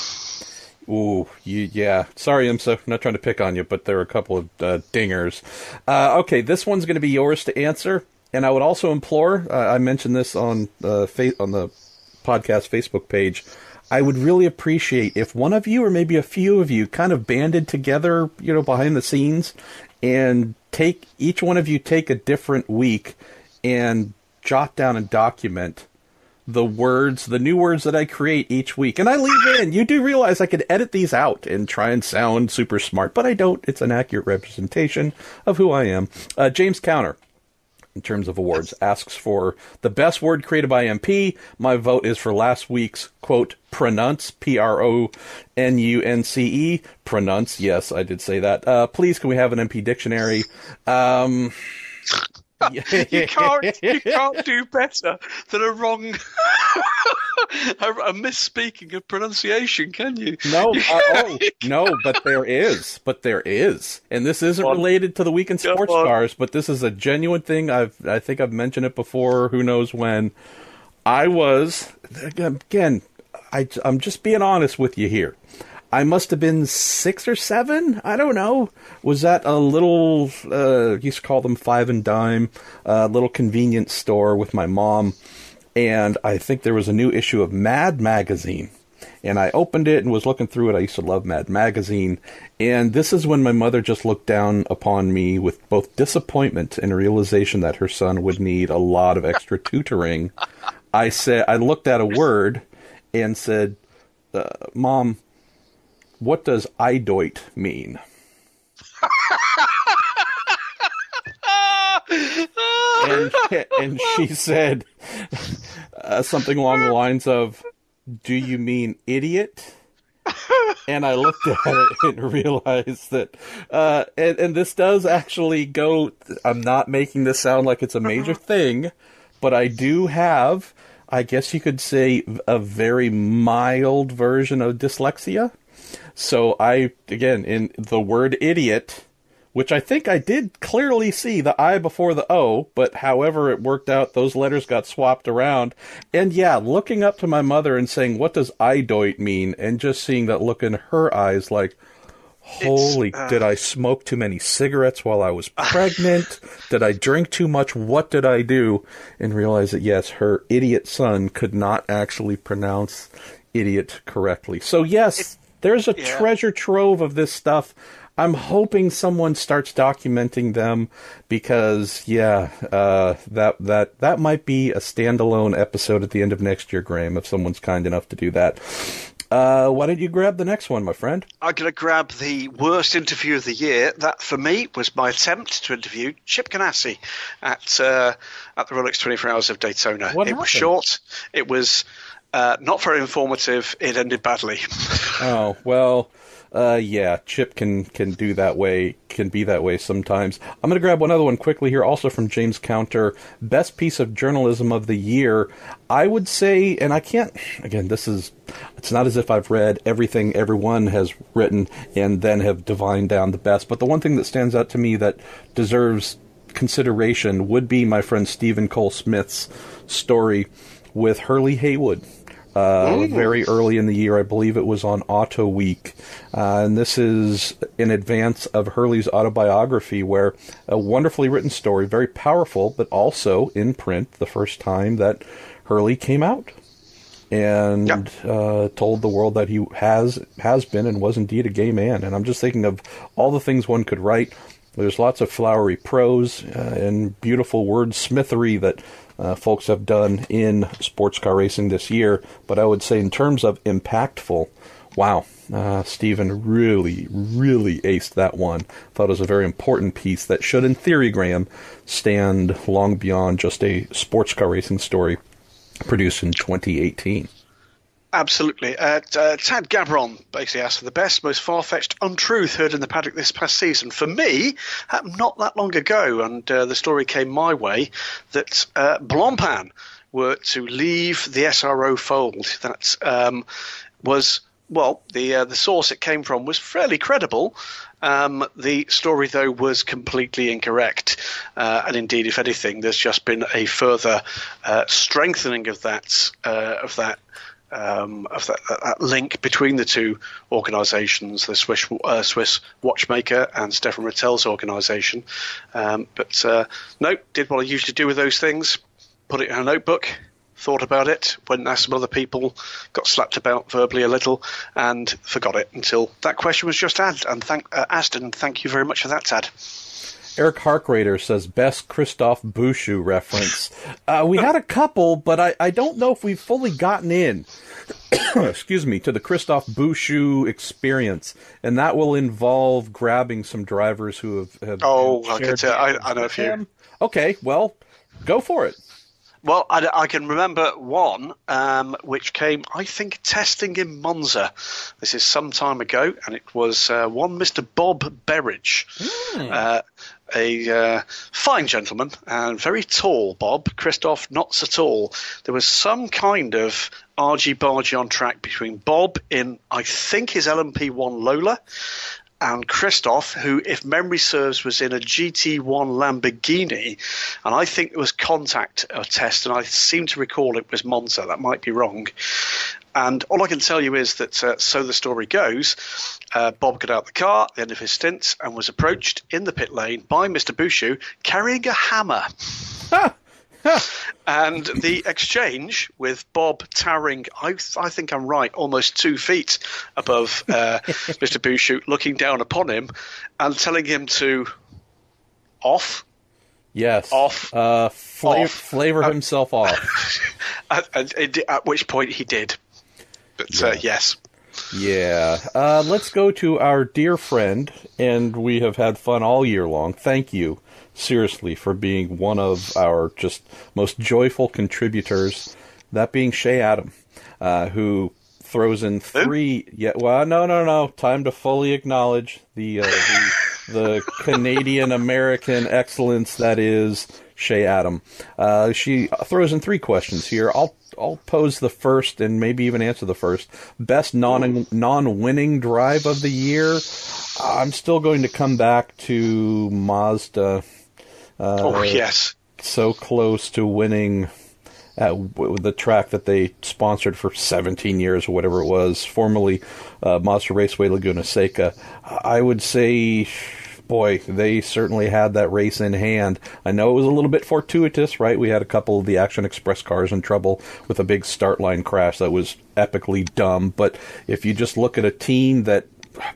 Ooh, yeah. Sorry, IMSA. I'm not trying to pick on you, but there are a couple of dingers. Okay, this one's going to be yours to answer, and I would also implore. I mentioned this on the podcast Facebook page. I would really appreciate if one of you, or maybe a few of you, kind of banded together, behind the scenes, and each one of you take a different week and jot down and document the new words that I create each week. And I leave in, you do realize I could edit these out and try and sound super smart, but I don't. It's an accurate representation of who I am. James Counter, in terms of awards, asks for the best word created by MP. My vote is for last week's, quote, pronunce, Pronunce, pronunce. Yes, I did say that. Please, can we have an MP dictionary? You can't do better than a wrong a misspeaking of pronunciation, can you? No, no, but there is, and this isn't related to the week in sports cars, but this is a genuine thing. I think I've mentioned it before. Who knows when? I was, again, I'm just being honest with you here. I must have been 6 or 7. I don't know. Was that a little, used to call them Five and Dime, little convenience store with my mom. And I think there was a new issue of Mad Magazine. And I opened it and was looking through it. I used to love Mad Magazine. And this is when my mother just looked down upon me with both disappointment and realization that her son would need a lot of extra tutoring. I looked at a word and said, Mom, what does "idoit" mean? and she said something along the lines of, "Do you mean idiot?" And I looked at it and realized that, and this does actually go, I'm not making this sound like it's a major thing, but I do have, I guess you could say, a very mild version of dyslexia. So again, in the word idiot, which I think I did clearly see the I before the O, but however it worked out, those letters got swapped around. And yeah, looking up to my mother and saying, what does "idoit" mean? And just seeing that look in her eyes like, did I smoke too many cigarettes while I was pregnant? Did I drink too much? What did I do? And realize that, yes, her idiot son could not actually pronounce idiot correctly. So yes, there's a treasure trove of this stuff. I'm hoping someone starts documenting them because, that might be a standalone episode at the end of next year, Graham, if someone's kind enough to do that. Why don't you grab the next one, my friend? I'm going to grab the worst interview of the year. That, for me, was my attempt to interview Chip Ganassi at the Rolex 24 Hours of Daytona. What happened? Was short. It was not very informative. It ended badly. Oh, well... Chip can be that way sometimes. I'm going to grab one other one quickly here, also from James Counter. Best piece of journalism of the year. I would say, and I can't, again, it's not as if I've read everything everyone has written and then have divined down the best, but the one thing that stands out to me that deserves consideration would be my friend Stephen Cole Smith's story with Hurley Haywood. Very early in the year, I believe it was on Auto Week. And this is in advance of Hurley's autobiography, where a wonderfully written story, very powerful, but also in print, the first time that Hurley came out and told the world that he has been and was indeed a gay man. And I'm just thinking of all the things one could write. There's lots of flowery prose and beautiful wordsmithery that folks have done in sports car racing this year. But I would say in terms of impactful, wow, Stephen really, really aced that one. Thought it was a very important piece that should, in theory, Graham, stand long beyond just a sports car racing story produced in 2018. Absolutely. Tad Gabron basically asked for the best, most far-fetched untruth heard in the paddock this past season. For me, not that long ago, and the story came my way, that Blancpain were to leave the SRO fold. That was, well, the source it came from was fairly credible. The story, though, was completely incorrect. And indeed, if anything, there's just been a further strengthening of that link between the two organisations, the Swiss watchmaker and Stefan Rattel's organisation. But no, did what I usually do with those things, put it in a notebook, thought about it, went and asked some other people, got slapped about verbally a little, and forgot it until that question was just asked. And thank you very much for that, Tad. Eric Harkrader says, best Christophe Bouchou reference. We had a couple, but I don't know if we've fully gotten in, excuse me, to the Christophe Bouchou experience. And that will involve grabbing some drivers who have I know a few. Okay, well, go for it. Well, I can remember one which came, I think, testing in Monza. This is some time ago, and it was one Mr. Bob Berridge, a fine gentleman and very tall Bob. Christophe, not so tall. There was some kind of argy-bargy on track between Bob in, I think, his LMP1 Lola, and Christophe, who, if memory serves, was in a GT1 Lamborghini, and I think it was contact test, and I seem to recall it was Monza. That might be wrong. And all I can tell you is that, so the story goes, Bob got out the car at the end of his stint and was approached in the pit lane by Mr. Bouchou carrying a hammer. And the exchange with Bob towering, I think I'm right, almost 2 feet above Mr. Bouchou, looking down upon him and telling him to off. Yes. Off. Flavor himself off. At which point he did. But yes. Yeah. Let's go to our dear friend, and we have had fun all year long. Thank you, seriously, for being one of our just most joyful contributors, that being Shea Adam, who throws in 3... Yeah, well, no. Time to fully acknowledge the Canadian-American excellence that is Shea Adam. She throws in 3 questions here. I'll pose the first and maybe even answer the first. Best non-winning drive of the year. I'm still going to come back to Mazda. Yes. So close to winning at the track that they sponsored for 17 years or whatever it was, formerly Mazda Raceway Laguna Seca. I would say, boy, they certainly had that race in hand. I know it was a little bit fortuitous, right? We had a couple of the Action Express cars in trouble with a big start line crash that was epically dumb. But if you just look at a team that,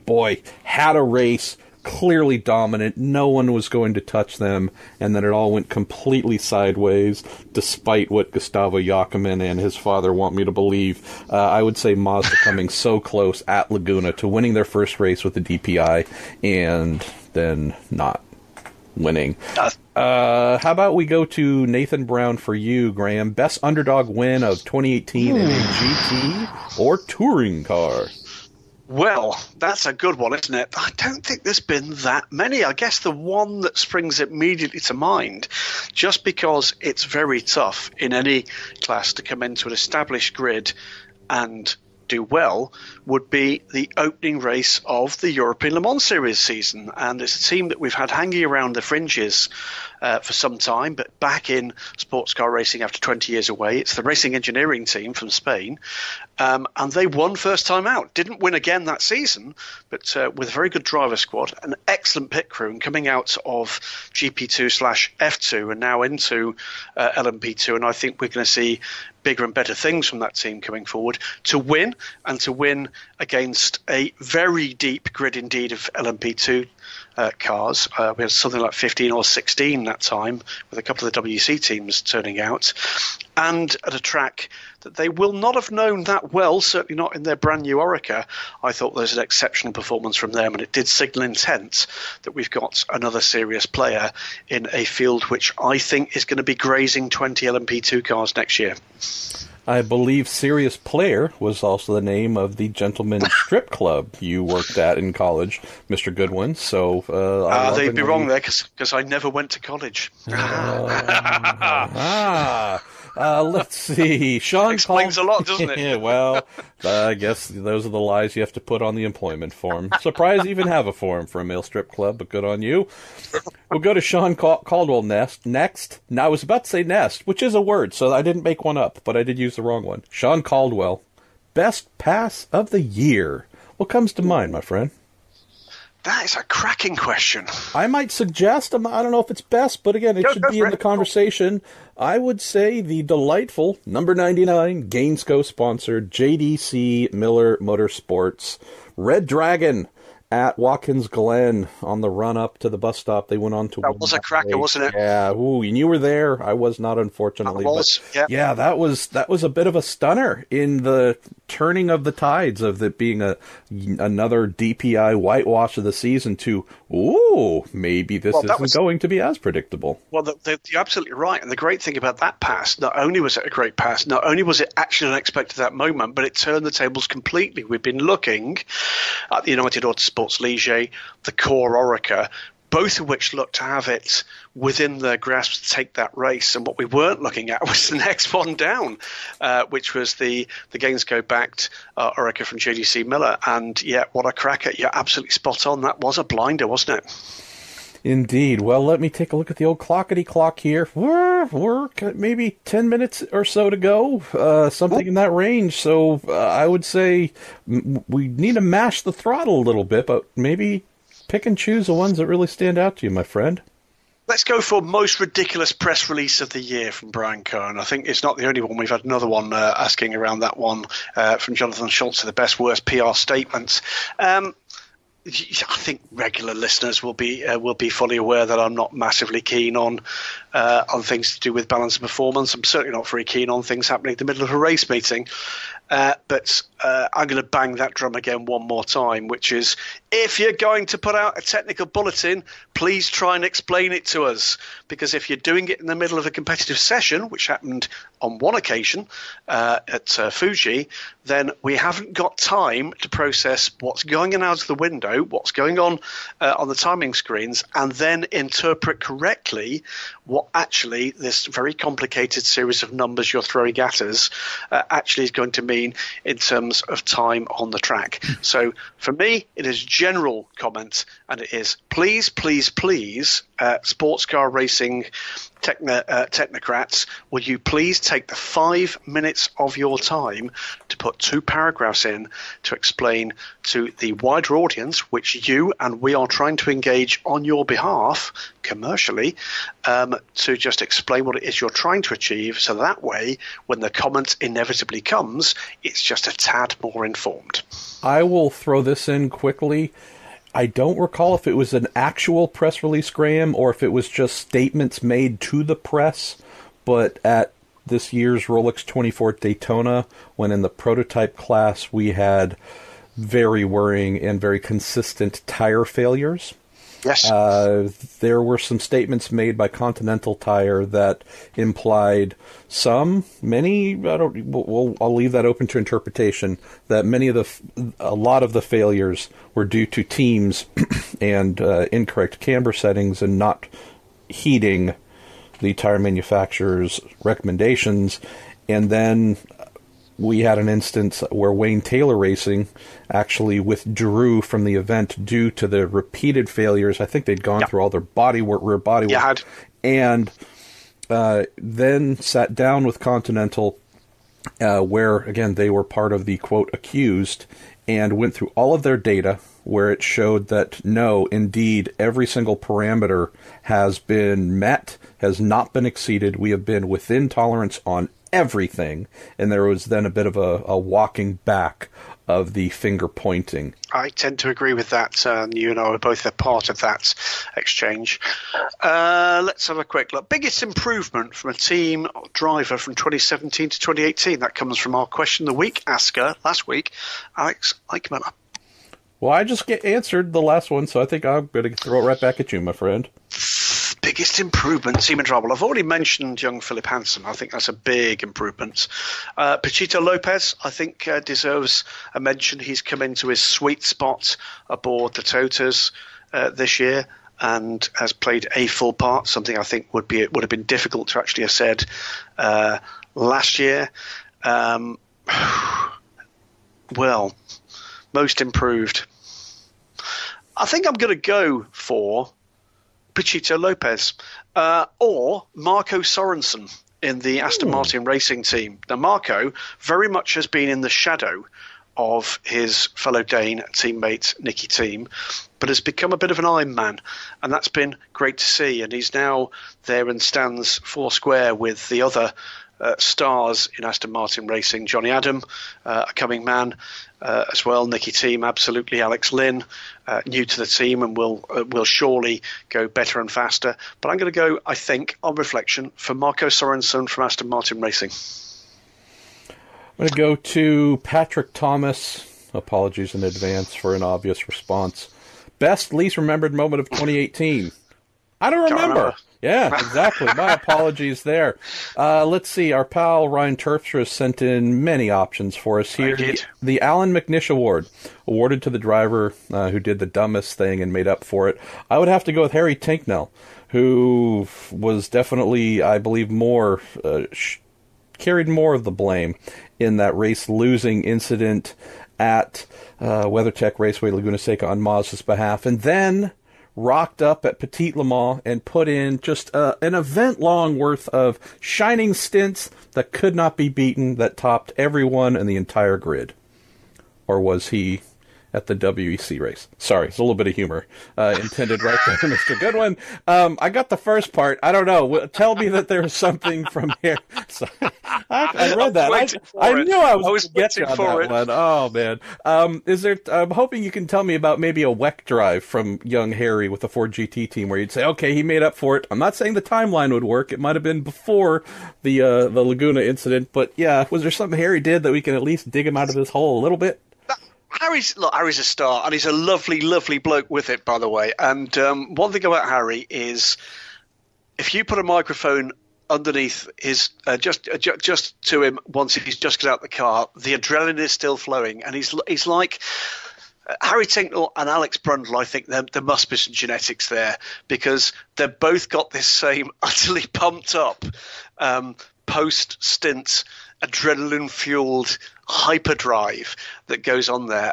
boy, had a race, clearly dominant, no one was going to touch them, and then it all went completely sideways, despite what Gustavo Jacquemin and his father want me to believe. I would say Mazda coming so close at Laguna to winning their first race with the DPI, and then not winning. How about we go to Nathan Brown for you, Graham? Best underdog win of 2018 in a GT or touring car? Well, that's a good one, isn't it? I don't think there's been that many. I guess the one that springs immediately to mind, just because it's very tough in any class to come into an established grid and do well, would be the opening race of the European Le Mans Series season. And it's a team that we've had hanging around the fringes for some time, but back in sports car racing after 20 years away. It's the Racing Engineering team from Spain. And they won first time out. Didn't win again that season, but with a very good driver squad, an excellent pit crew, and coming out of GP2/F2 and now into LMP2. And I think we're going to see bigger and better things from that team coming forward to win, and to win against a very deep grid indeed of LMP2 cars. We had something like 15 or 16 that time, with a couple of the WC teams turning out, and at a track that they will not have known that well, certainly not in their brand new Oreca. I thought there was an exceptional performance from them, and it did signal intent that we've got another serious player in a field which I think is going to be grazing 20 LMP2 cars next year. I believe Serious Player was also the name of the gentleman's strip club you worked at in college, Mr. Goodwin. So they'd be wrong there, because I never went to college. Let's see. Sean explains a lot, doesn't it? Yeah, well, I guess those are the lies you have to put on the employment form. Surprised you even have a form for a male strip club, but good on you. We'll go to Sean Caldwell next. Now, I was about to say Nest, which is a word, so I didn't make one up, but I did use the wrong one. Sean Caldwell, best pass of the year. What comes to mind, my friend? That is a cracking question. I might suggest, I don't know if it's best, but again, it should be in the conversation. I would say the delightful number 99 Gainsco-sponsored JDC Miller Motorsports Red Dragon at Watkins Glen on the run up to the bus stop. They went on to that was a cracker, wasn't it? Yeah, and you were there. I was not, unfortunately. I was, but yeah, that was a bit of a stunner in the turning of the tides of it being another DPI whitewash of the season to, maybe this isn't going to be as predictable. Well, you're absolutely right. And the great thing about that pass, not only was it a great pass, not only was it actually unexpected at that moment, but it turned the tables completely. We've been looking at the United Autosports Ligier, the Core Oreca, both of which looked to have it within their grasp to take that race. And what we weren't looking at was the next one down, which was the Gainsco-backed Oreca from JDC Miller. And yeah, what a cracker. You're absolutely spot on. That was a blinder, wasn't it? Indeed. Well, let me take a look at the old clockety clock here. We're maybe 10 minutes or so to go, something in that range. So I would say we need to mash the throttle a little bit, but maybe pick and choose the ones that really stand out to you, my friend. Let's go for most ridiculous press release of the year from Brian Cohen. I think it's not the only one. We've had another one asking around that one from Jonathan Schultz of the best worst PR statements. I think regular listeners will be fully aware that I'm not massively keen on things to do with balance of performance. I'm certainly not very keen on things happening in the middle of a race meeting. But I'm going to bang that drum again one more time, which is, if you're going to put out a technical bulletin, please try and explain it to us. Because if you're doing it in the middle of a competitive session, which happened on one occasion at Fuji, then we haven't got time to process what's going in out of the window, what's going on the timing screens, and then interpret correctly what actually this very complicated series of numbers you're throwing at us actually is going to mean in terms of time on the track. So for me, it is general comment, and it is please, please, please, sports car racing technocrats, will you please take the 5 minutes of your time to put 2 paragraphs in to explain to the wider audience, which you and we are trying to engage on your behalf commercially, to just explain what it is you're trying to achieve, so that way when the comment inevitably comes, it's just a tad more informed. I will throw this in quickly. I don't recall if it was an actual press release, Graham, or if it was just statements made to the press, but at this year's Rolex 24 Daytona, when in the prototype class we had very worrying and very consistent tire failures. Yes. There were some statements made by Continental Tire that implied many, I'll leave that open to interpretation, that a lot of the failures were due to teams and incorrect camber settings and not heeding the tire manufacturer's recommendations. And then we had an instance where Wayne Taylor Racing actually withdrew from the event due to the repeated failures. I think they'd gone through all their rear body work, and then sat down with Continental, where, again, they were part of the, quote, accused, and went through all of their data, where it showed that, no, indeed, every single parameter has been met, has not been exceeded. We have been within tolerance on everything, and there was then a bit of a walking back of the finger pointing. I tend to agree with that. You and I were both a part of that exchange. Let's have a quick look. Biggest improvement from a team driver from 2017 to 2018. That comes from our question of the week asker last week, Alex Eichmiller. Well, I just answered the last one, so I think I'm going to throw it right back at you, my friend. Biggest improvement, team and driver. I've already mentioned young Philip Hansen. I think that's a big improvement. Pachito Lopez, I think, deserves a mention. He's come into his sweet spot aboard the Totas this year and has played a full part, something I think would have been difficult to actually have said last year. Well, most improved. I think I'm going to go for Pachito Lopez or Marco Sorensen in the Aston Martin racing team. Now, Marco very much has been in the shadow of his fellow Dane teammate Nicky Thiem, but has become a bit of an Iron Man, and that's been great to see. And he's now there and stands four square with the other stars in Aston Martin racing. Johnny Adam, a coming man as well. Nicky Thiem, absolutely. Alex Lynn, new to the team and will surely go better and faster. But I'm going to go, I think, on reflection, for Marco Sorensen from Aston Martin Racing. I'm going to go to Patrick Thomas. Apologies in advance for an obvious response. Best, least remembered moment of 2018. I don't remember. Yeah, exactly. My apologies there. Let's see. Our pal Ryan Terpstra has sent in many options for us here. The Alan McNish Award, awarded to the driver who did the dumbest thing and made up for it. I would have to go with Harry Tinknell, who was definitely, I believe, carried more of the blame in that race losing incident at WeatherTech Raceway Laguna Seca on Mazda's behalf. And then rocked up at Petit Le Mans and put in just an event-long worth of shining stints that could not be beaten, that topped everyone in the entire grid? Or was he at the WEC race? Sorry, it's a little bit of humor intended right there, Mr. Goodwin. I got the first part. I don't know. Tell me that there's something from here. So, I read that. I knew I was going to get you on that one. Oh, man. I'm hoping you can tell me about maybe a WEC drive from young Harry with the Ford GT team where you'd say, okay, he made up for it. I'm not saying the timeline would work. It might have been before the Laguna incident. But, yeah, was there something Harry did that we can at least dig him out of this hole a little bit? Harry's a star, and he's a lovely, lovely bloke with it, by the way. And one thing about Harry is, if you put a microphone underneath his just to him once he's just got out the car, the adrenaline is still flowing, and he's like Harry Tinknell and Alex Brundle. I think there must be some genetics there, because they've both got this same utterly pumped up post stint adrenaline fueled hyperdrive that goes on there.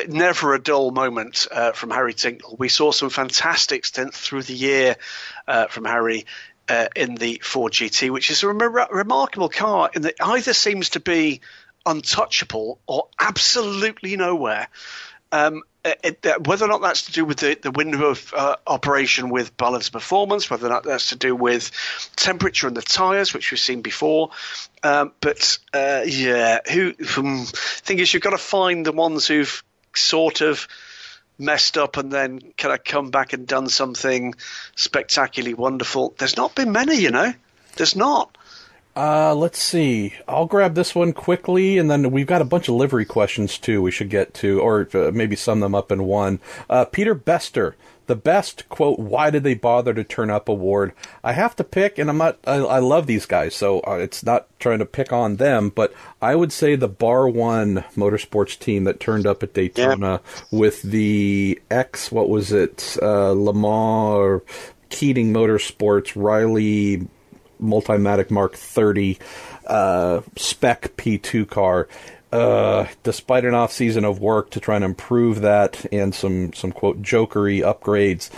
Never a dull moment from Harry Tinknell. We saw some fantastic stints through the year from Harry in the Ford GT, which is a remarkable car in that either seems to be untouchable or absolutely nowhere. Whether or not that's to do with the window of operation with balance performance, whether or not that's to do with temperature in the tyres, which we've seen before. Thing is, you've got to find the ones who've sort of messed up and then kind of come back and done something spectacularly wonderful. There's not been many, There's not. Let's see. I'll grab this one quickly, and then we've got a bunch of livery questions, too, we should get to, or maybe sum them up in one. Peter Bester, the best, quote, why did they bother to turn up award. I have to pick, and I love these guys, so it's not trying to pick on them, but I would say the Bar 1 motorsports team that turned up at Daytona with the Le Mans or Keating Motorsports, Riley Multimatic Mark 30 spec P2 car. Despite an off season of work to try and improve that and some quote jokery upgrades,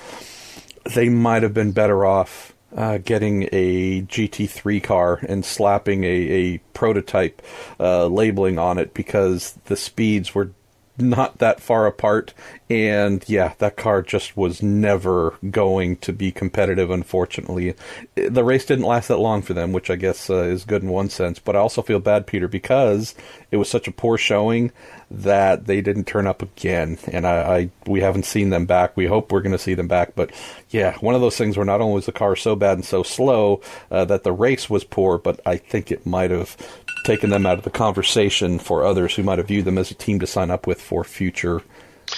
they might have been better off getting a GT3 car and slapping a prototype labeling on it, because the speeds were not that far apart, and yeah, that car just was never going to be competitive, unfortunately. The race didn't last that long for them, which I guess is good in one sense, but I also feel bad, Peter, because it was such a poor showing that they didn't turn up again, and we haven't seen them back. We hope we're going to see them back, but yeah, one of those things where not only was the car so bad and so slow that the race was poor, but I think it might have taken them out of the conversation for others who might have viewed them as a team to sign up with for future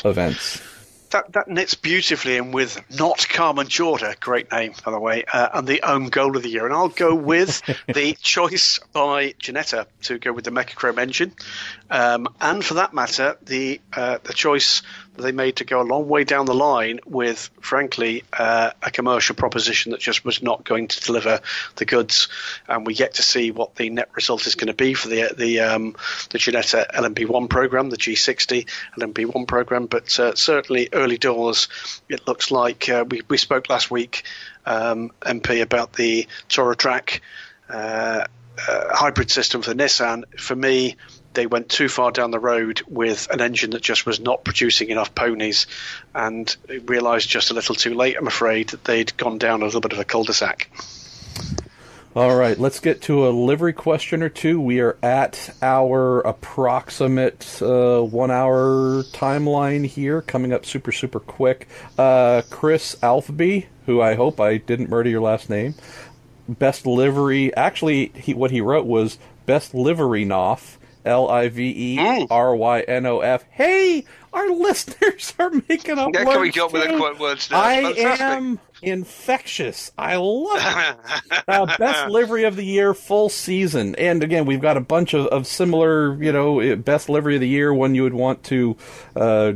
events. That knits beautifully in with Not Carmen Jorda, great name, by the way, and the own goal of the year. And I'll go with the choice by Ginetta to go with the Mechachrome engine. And for that matter, the choice that they made to go a long way down the line with, frankly, a commercial proposition that just was not going to deliver the goods. And we get to see what the net result is going to be for the Ginetta LMP1 program, the G60 LMP1 program. But certainly early doors, it looks like we spoke last week, MP, about the Toro Track hybrid system for Nissan. For me, they went too far down the road with an engine that just was not producing enough ponies, and realised just a little too late, I'm afraid, that they'd gone down a little bit of a cul-de-sac. All right, let's get to a livery question or two. We are at our approximate 1 hour timeline here, coming up super, super quick. Chris Alfby, who I hope I didn't murder your last name. Best livery, actually, what he wrote was Best Livery Noff. Liverynof. Hey, our listeners are making up words. Coming up with quote words now. I am infectious. I love it. Best livery of the year, full season. And again, we've got a bunch of similar, best livery of the year, one you would want to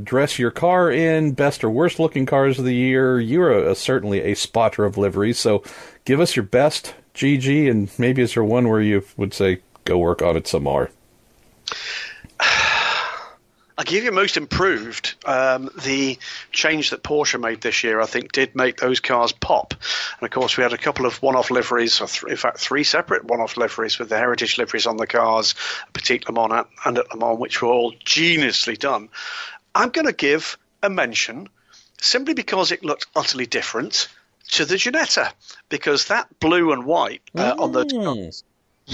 dress your car in, best or worst looking cars of the year. You're certainly a spotter of liveries, so give us your best, GG, and maybe is there one where you would say, go work on it some more? I'll give you most improved. The change that Porsche made this year, I think, did make those cars pop. And, of course, we had a couple of one-off liveries, or in fact, 3 separate one-off liveries with the heritage liveries on the cars, Petit Le Mans and at Le Mans, which were all geniusly done. I'm going to give a mention, simply because it looked utterly different, to the Ginetta, because that blue and white on the cars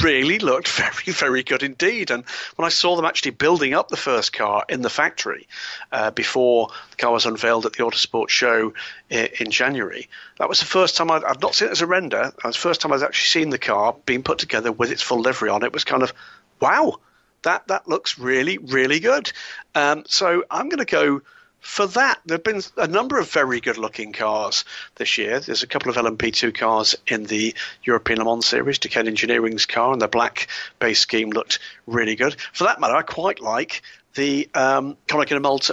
really looked very, very good indeed. And when I saw them actually building up the first car in the factory before the car was unveiled at the Autosport show in January, that was the first time I've not seen it as a render. That was the first time I'd actually seen the car being put together with its full livery on. It was kind of, wow, that looks really, really good. So I'm going to go for that. There have been a number of very good-looking cars this year. There's a couple of LMP2 cars in the European Le Mans series. Decade Engineering's car and the black base scheme looked really good. For that matter, I quite like the Konica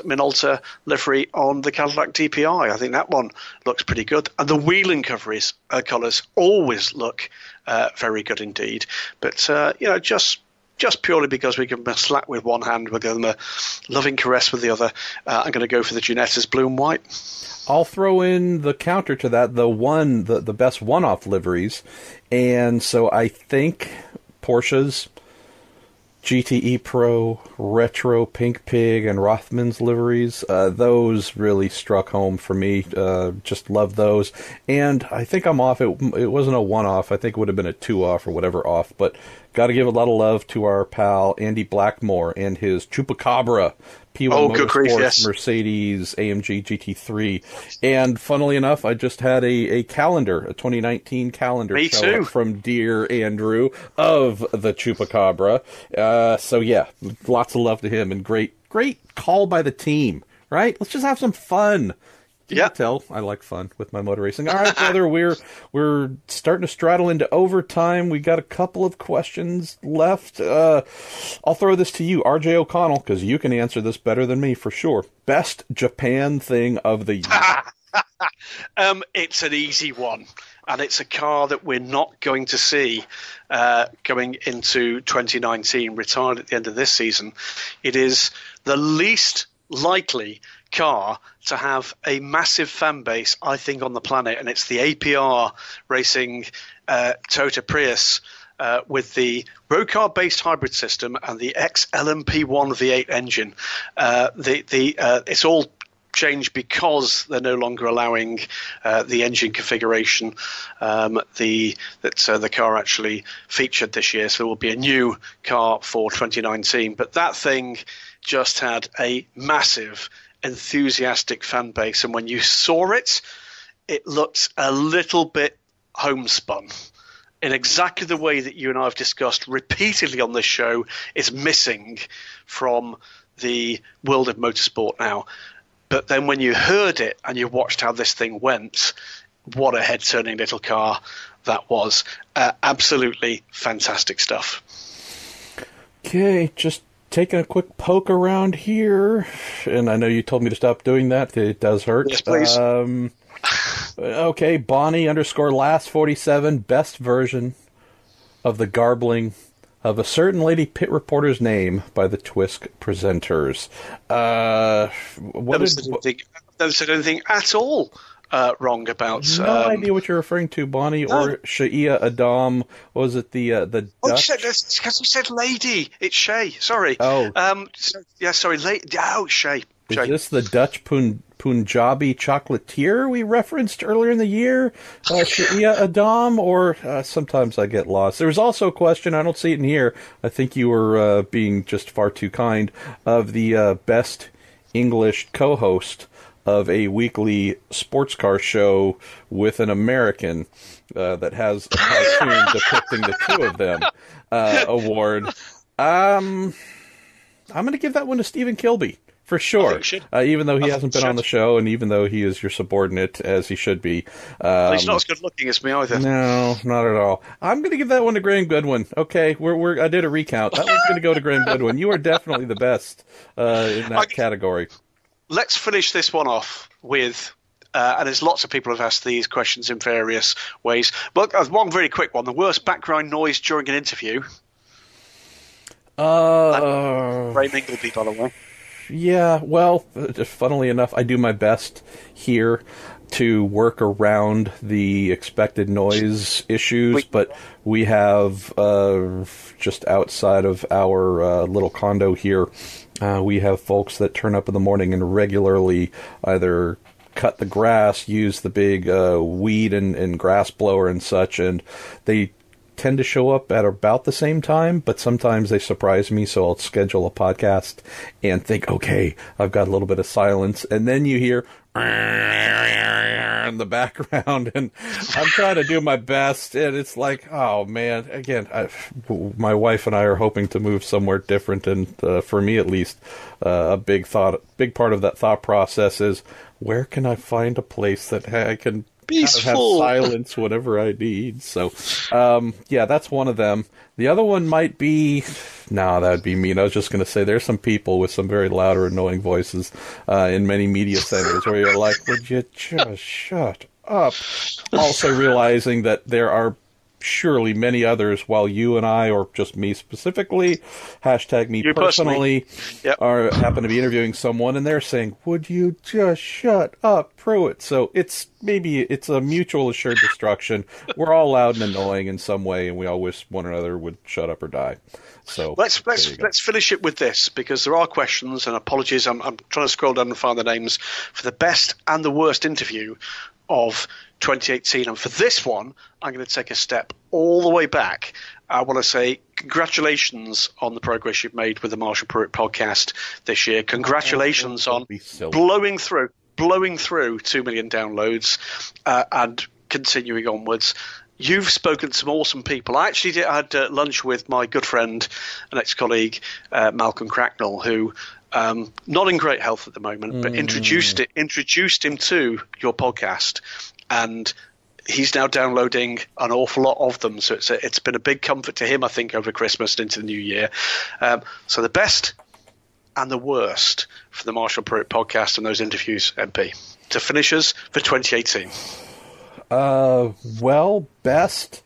Minolta livery on the Cadillac DPI. I think that one looks pretty good. And the wheeling colours always look very good indeed. But, just purely because we give them a slap with one hand, we give them a loving caress with the other, I'm going to go for the Ginetta's blue and white. I'll throw in the counter to that, the best one-off liveries. And so I think Porsche's GTE Pro, Retro, Pink Pig, and Rothman's liveries, those really struck home for me. Just love those. And I think I'm off. It wasn't a one-off. I think it would have been a two-off or whatever off. But got to give a lot of love to our pal Andy Blackmore and his Chupacabra P1 Motorsports yes. Mercedes AMG GT3. And funnily enough, I just had a calendar, a 2019 calendar Me too. From Dear Andrew of the Chupacabra. So yeah, lots of love to him, and great call by the team, right? Let's just have some fun. You can tell I like fun with my motor racing. All right, brother, we're starting to straddle into overtime. We got a couple of questions left. I'll throw this to you, RJ O'Connell, because you can answer this better than me for sure. Best Japan thing of the year. It's an easy one, and it's a car that we're not going to see going into 2019, retired at the end of this season. It is the least likely car to have a massive fan base, I think, on the planet, and it's the APR Racing Toyota Prius with the road car-based hybrid system and the XLMP1 V8 engine. It's all changed because they're no longer allowing the engine configuration that the car actually featured this year. So there will be a new car for 2019. But that thing just had a massive, enthusiastic fan base, and when you saw it, it looked a little bit homespun in exactly the way that you and I have discussed repeatedly on this show is missing from the world of motorsport now. But then when you heard it and you watched how this thing went, what a head-turning little car that was. Absolutely fantastic stuff. Okay, just taking a quick poke around here, and I know you told me to stop doing that. It does hurt. Yes, please. Okay, Bonnie _last47, best version of the garbling of a certain lady pit reporter's name by the TWISC presenters. Never said anything at all wrong about. No idea what you're referring to, Bonnie, or Shia Adam. Was it the Dutch? Oh, because you said lady. It's Shay. Sorry. Oh. Sorry. Lady. Oh, Shay. Is this the Dutch Punjabi chocolatier we referenced earlier in the year? Shia Adam, or sometimes I get lost. There was also a question, I don't see it in here, I think you were being just far too kind, of the best English co-host of a weekly sports car show with an American that has a cartoon depicting the two of them award. I'm going to give that one to Stephen Kilby. For sure, even though he hasn't been on the show, and even though he is your subordinate, as he should be. He's not as good looking as me either. No, not at all. I'm going to give that one to Graham Goodwin. Okay, I did a recount. That one's going to go to Graham Goodwin. You are definitely the best in that category. Let's finish this one off with, and there's lots of people have asked these questions in various ways. But one very quick one. The worst background noise during an interview. Ray Mingleby, by the way. Yeah, well, funnily enough, I do my best here to work around the expected noise issues, but we have, just outside of our little condo here, we have folks that turn up in the morning and regularly either cut the grass, use the big weed and grass blower and such, and they tend to show up at about the same time, but sometimes they surprise me, so I'll schedule a podcast and think, okay, I've got a little bit of silence, and then you hear in the background, and I'm trying to do my best, and it's like, oh man, again, my wife and I are hoping to move somewhere different, and for me at least, a big part of that thought process is, where can I find a place that I can have silence whatever I need? So, yeah, that's one of them. The other one might be, no, that would be mean. I was just going to say there's some people with some very loud or annoying voices in many media centers where you're like, would you just shut up? Also realizing that there are surely many others, while you and I, or just me specifically, hashtag me personally, yep, happen to be interviewing someone and they're saying, would you just shut up, Pruett? So it's a mutual assured destruction. We're all loud and annoying in some way, and we all wish one another would shut up or die. So let's finish it with this, because there are questions, and apologies, I'm trying to scroll down and find the names for the best and the worst interview of 2018. And for this one, I'm going to take a step all the way back. I want to say congratulations on the progress you've made with the Marshall Pruett podcast this year. Congratulations on blowing through 2 million downloads and continuing onwards. You've spoken to some awesome people. I actually had lunch with my good friend and ex-colleague Malcolm Cracknell, who not in great health at the moment, but introduced him to your podcast, and he's now downloading an awful lot of them. So it's been a big comfort to him, I think, over Christmas and into the new year. So the best and the worst for the Marshall Pruett podcast and those interviews, MP, to finish us for 2018. Well, best.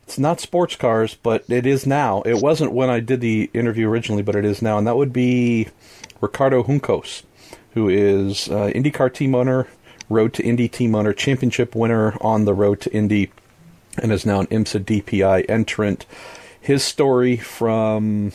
It's not sports cars, but it is now. It wasn't when I did the interview originally, but it is now. And that would be Ricardo Juncos, who is IndyCar team owner, Road to Indy team owner, championship winner on the Road to Indy, and is now an IMSA DPI entrant. His story from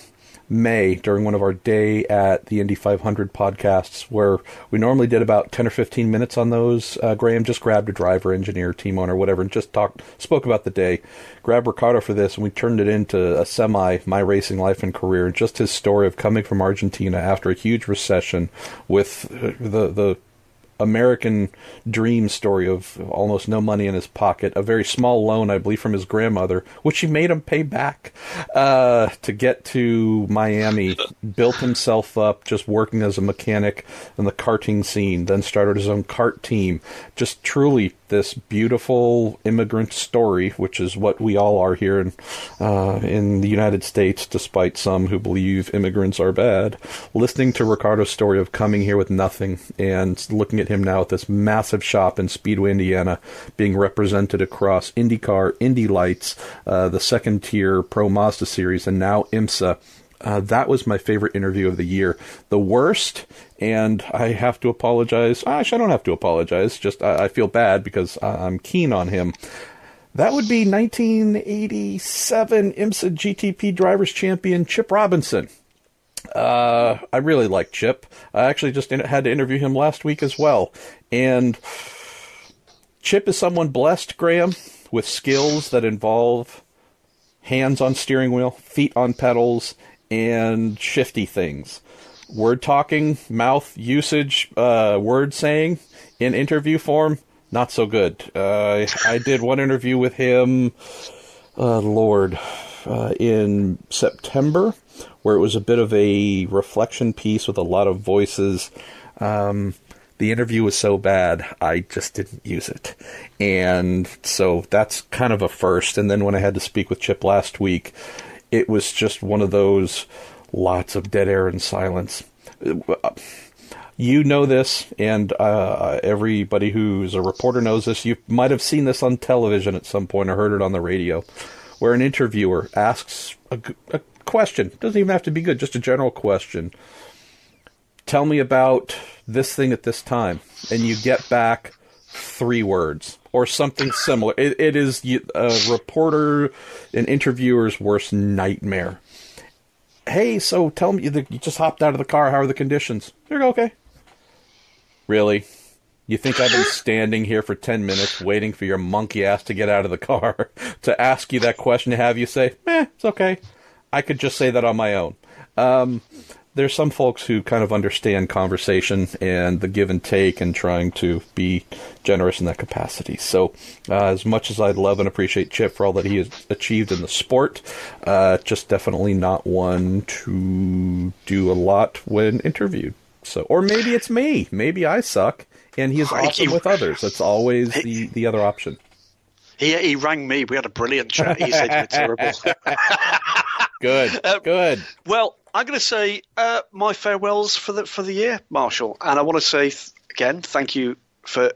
May, during one of our day at the Indy 500 podcasts, where we normally did about 10 or 15 minutes on those. Graham just grabbed a driver, engineer, team owner, whatever, and just spoke about the day. Grabbed Ricardo for this, and we turned it into a my racing life and career, and just his story of coming from Argentina after a huge recession with the American dream story of almost no money in his pocket, a very small loan, I believe, from his grandmother, which he made him pay back to get to Miami, built himself up just working as a mechanic in the karting scene, then started his own kart team. Just truly this beautiful immigrant story, which is what we all are here in the United States, despite some who believe immigrants are bad. Listening to Ricardo's story of coming here with nothing and looking at him now at this massive shop in Speedway, Indiana, being represented across IndyCar, Indy Lights, the second tier Pro Mazda series, and now IMSA. That was my favorite interview of the year. The worst, and I have to apologize. Actually, I don't have to apologize. Just I feel bad because I'm keen on him. That would be 1987 IMSA GTP Drivers Champion Chip Robinson. I really like Chip. I actually just had to interview him last week as well. And Chip is someone blessed, Graham, with skills that involve hands on steering wheel, feet on pedals, and shifty things. Word talking, mouth usage, word saying in interview form, not so good. I did one interview with him, in September, where it was a bit of a reflection piece with a lot of voices. The interview was so bad, I just didn't use it. And so that's kind of a first. And then when I had to speak with Chip last week, it was just one of those lots of dead air and silence. You know this, and everybody who's a reporter knows this. You might have seen this on television at some point or heard it on the radio, where an interviewer asks a question. Doesn't even have to be good, just a general question. tell me about this thing at this time, and you get back 3 words or something similar. It is a reporter, an interviewer's worst nightmare. Hey, so tell me, you just hopped out of the car. How are the conditions? You're okay. Really? You think I've been standing here for 10 minutes waiting for your monkey ass to get out of the car to ask you that question to have you say, it's okay. I could just say that on my own. There's some folks who kind of understand conversation and the give and take and trying to be generous in that capacity. So as much as I'd love and appreciate Chip for all that he has achieved in the sport, just definitely not one to do a lot when interviewed. So, or maybe it's me. Maybe I suck and he is awesome with others. That's always the other option. He rang me. We had a brilliant chat. He said you were terrible. Good. Well, I'm going to say my farewells for the year, Marshall, and I want to say again thank you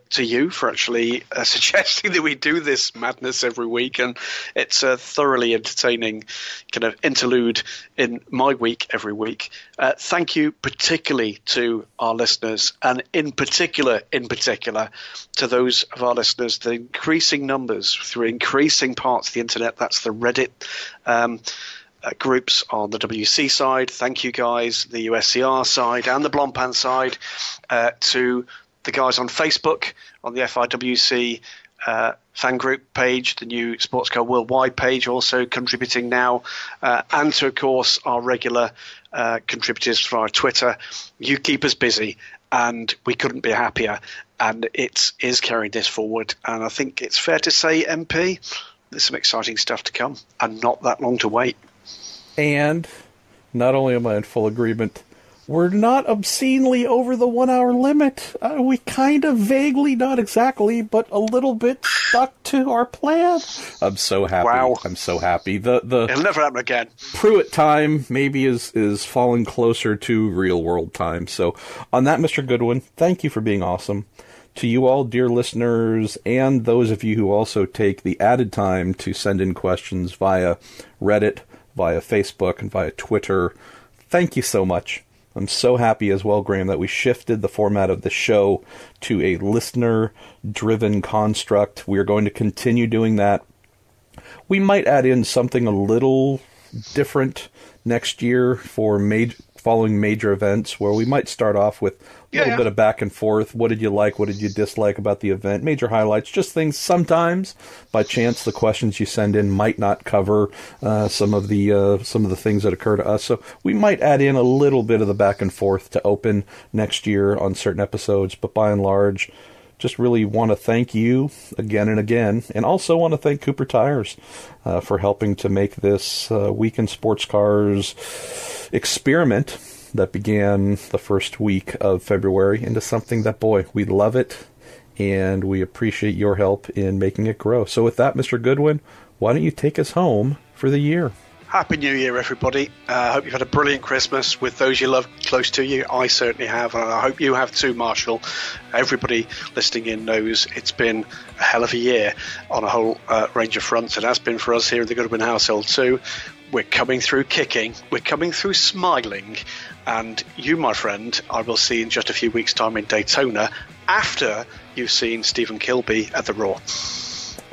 to you for actually suggesting that we do this madness every week, and it's a thoroughly entertaining kind of interlude in my week every week. Thank you particularly to our listeners, and in particular to those of our listeners, the increasing numbers through increasing parts of the internet. That's the Reddit groups on the WC side. Thank you guys, the USCR side and the Blancpain side, to the guys on Facebook, on the FIWC fan group page, the new Sports Car Worldwide page, also contributing now, and to, of course, our regular contributors via Twitter. You keep us busy, and we couldn't be happier, and it is carrying this forward. And I think it's fair to say, MP, there's some exciting stuff to come, and not that long to wait. And not only am I in full agreement, we're not obscenely over the 1 hour limit. We kind of vaguely, not exactly, but a little bit stuck to our plan. I'm so happy. Wow. I'm so happy. It'll never happen again. Pruett time maybe is falling closer to real world time. So on that, Mr. Goodwin, thank you for being awesome. To you all, dear listeners, and those of you who also take the added time to send in questions via Reddit, via Facebook, and via Twitter, thank you so much. I'm so happy as well, Graham, that we shifted the format of the show to a listener-driven construct. We are going to continue doing that. We might add in something a little different next year for following major events, where we might start off with a little bit of back and forth. What did you like? What did you dislike about the event? Major highlights, just things sometimes, by chance, the questions you send in might not cover some of the things that occur to us. So we might add in a little bit of the back and forth to open next year on certain episodes. But by and large, just really want to thank you again and again, and also want to thank Cooper Tires for helping to make this Week in Sports Cars experiment that began the first week of February into something that, boy, we love it, and we appreciate your help in making it grow. So with that, Mr. Goodwin, why don't you take us home for the year? Happy New Year, everybody. I hope you've had a brilliant Christmas with those you love close to you. I certainly have, and I hope you have too, Marshall. Everybody listening in knows it's been a hell of a year on a whole range of fronts. It has been for us here in the Goodwin household too. We're coming through kicking. We're coming through smiling. And you, my friend, I will see in just a few weeks' time in Daytona after you've seen Stephen Kilby at the Raw.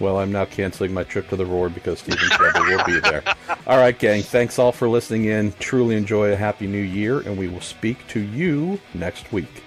Well, I'm now canceling my trip to the Roar because Stephen Kilby will be there. All right, gang. Thanks all for listening in. Truly enjoy a happy new year, and we will speak to you next week.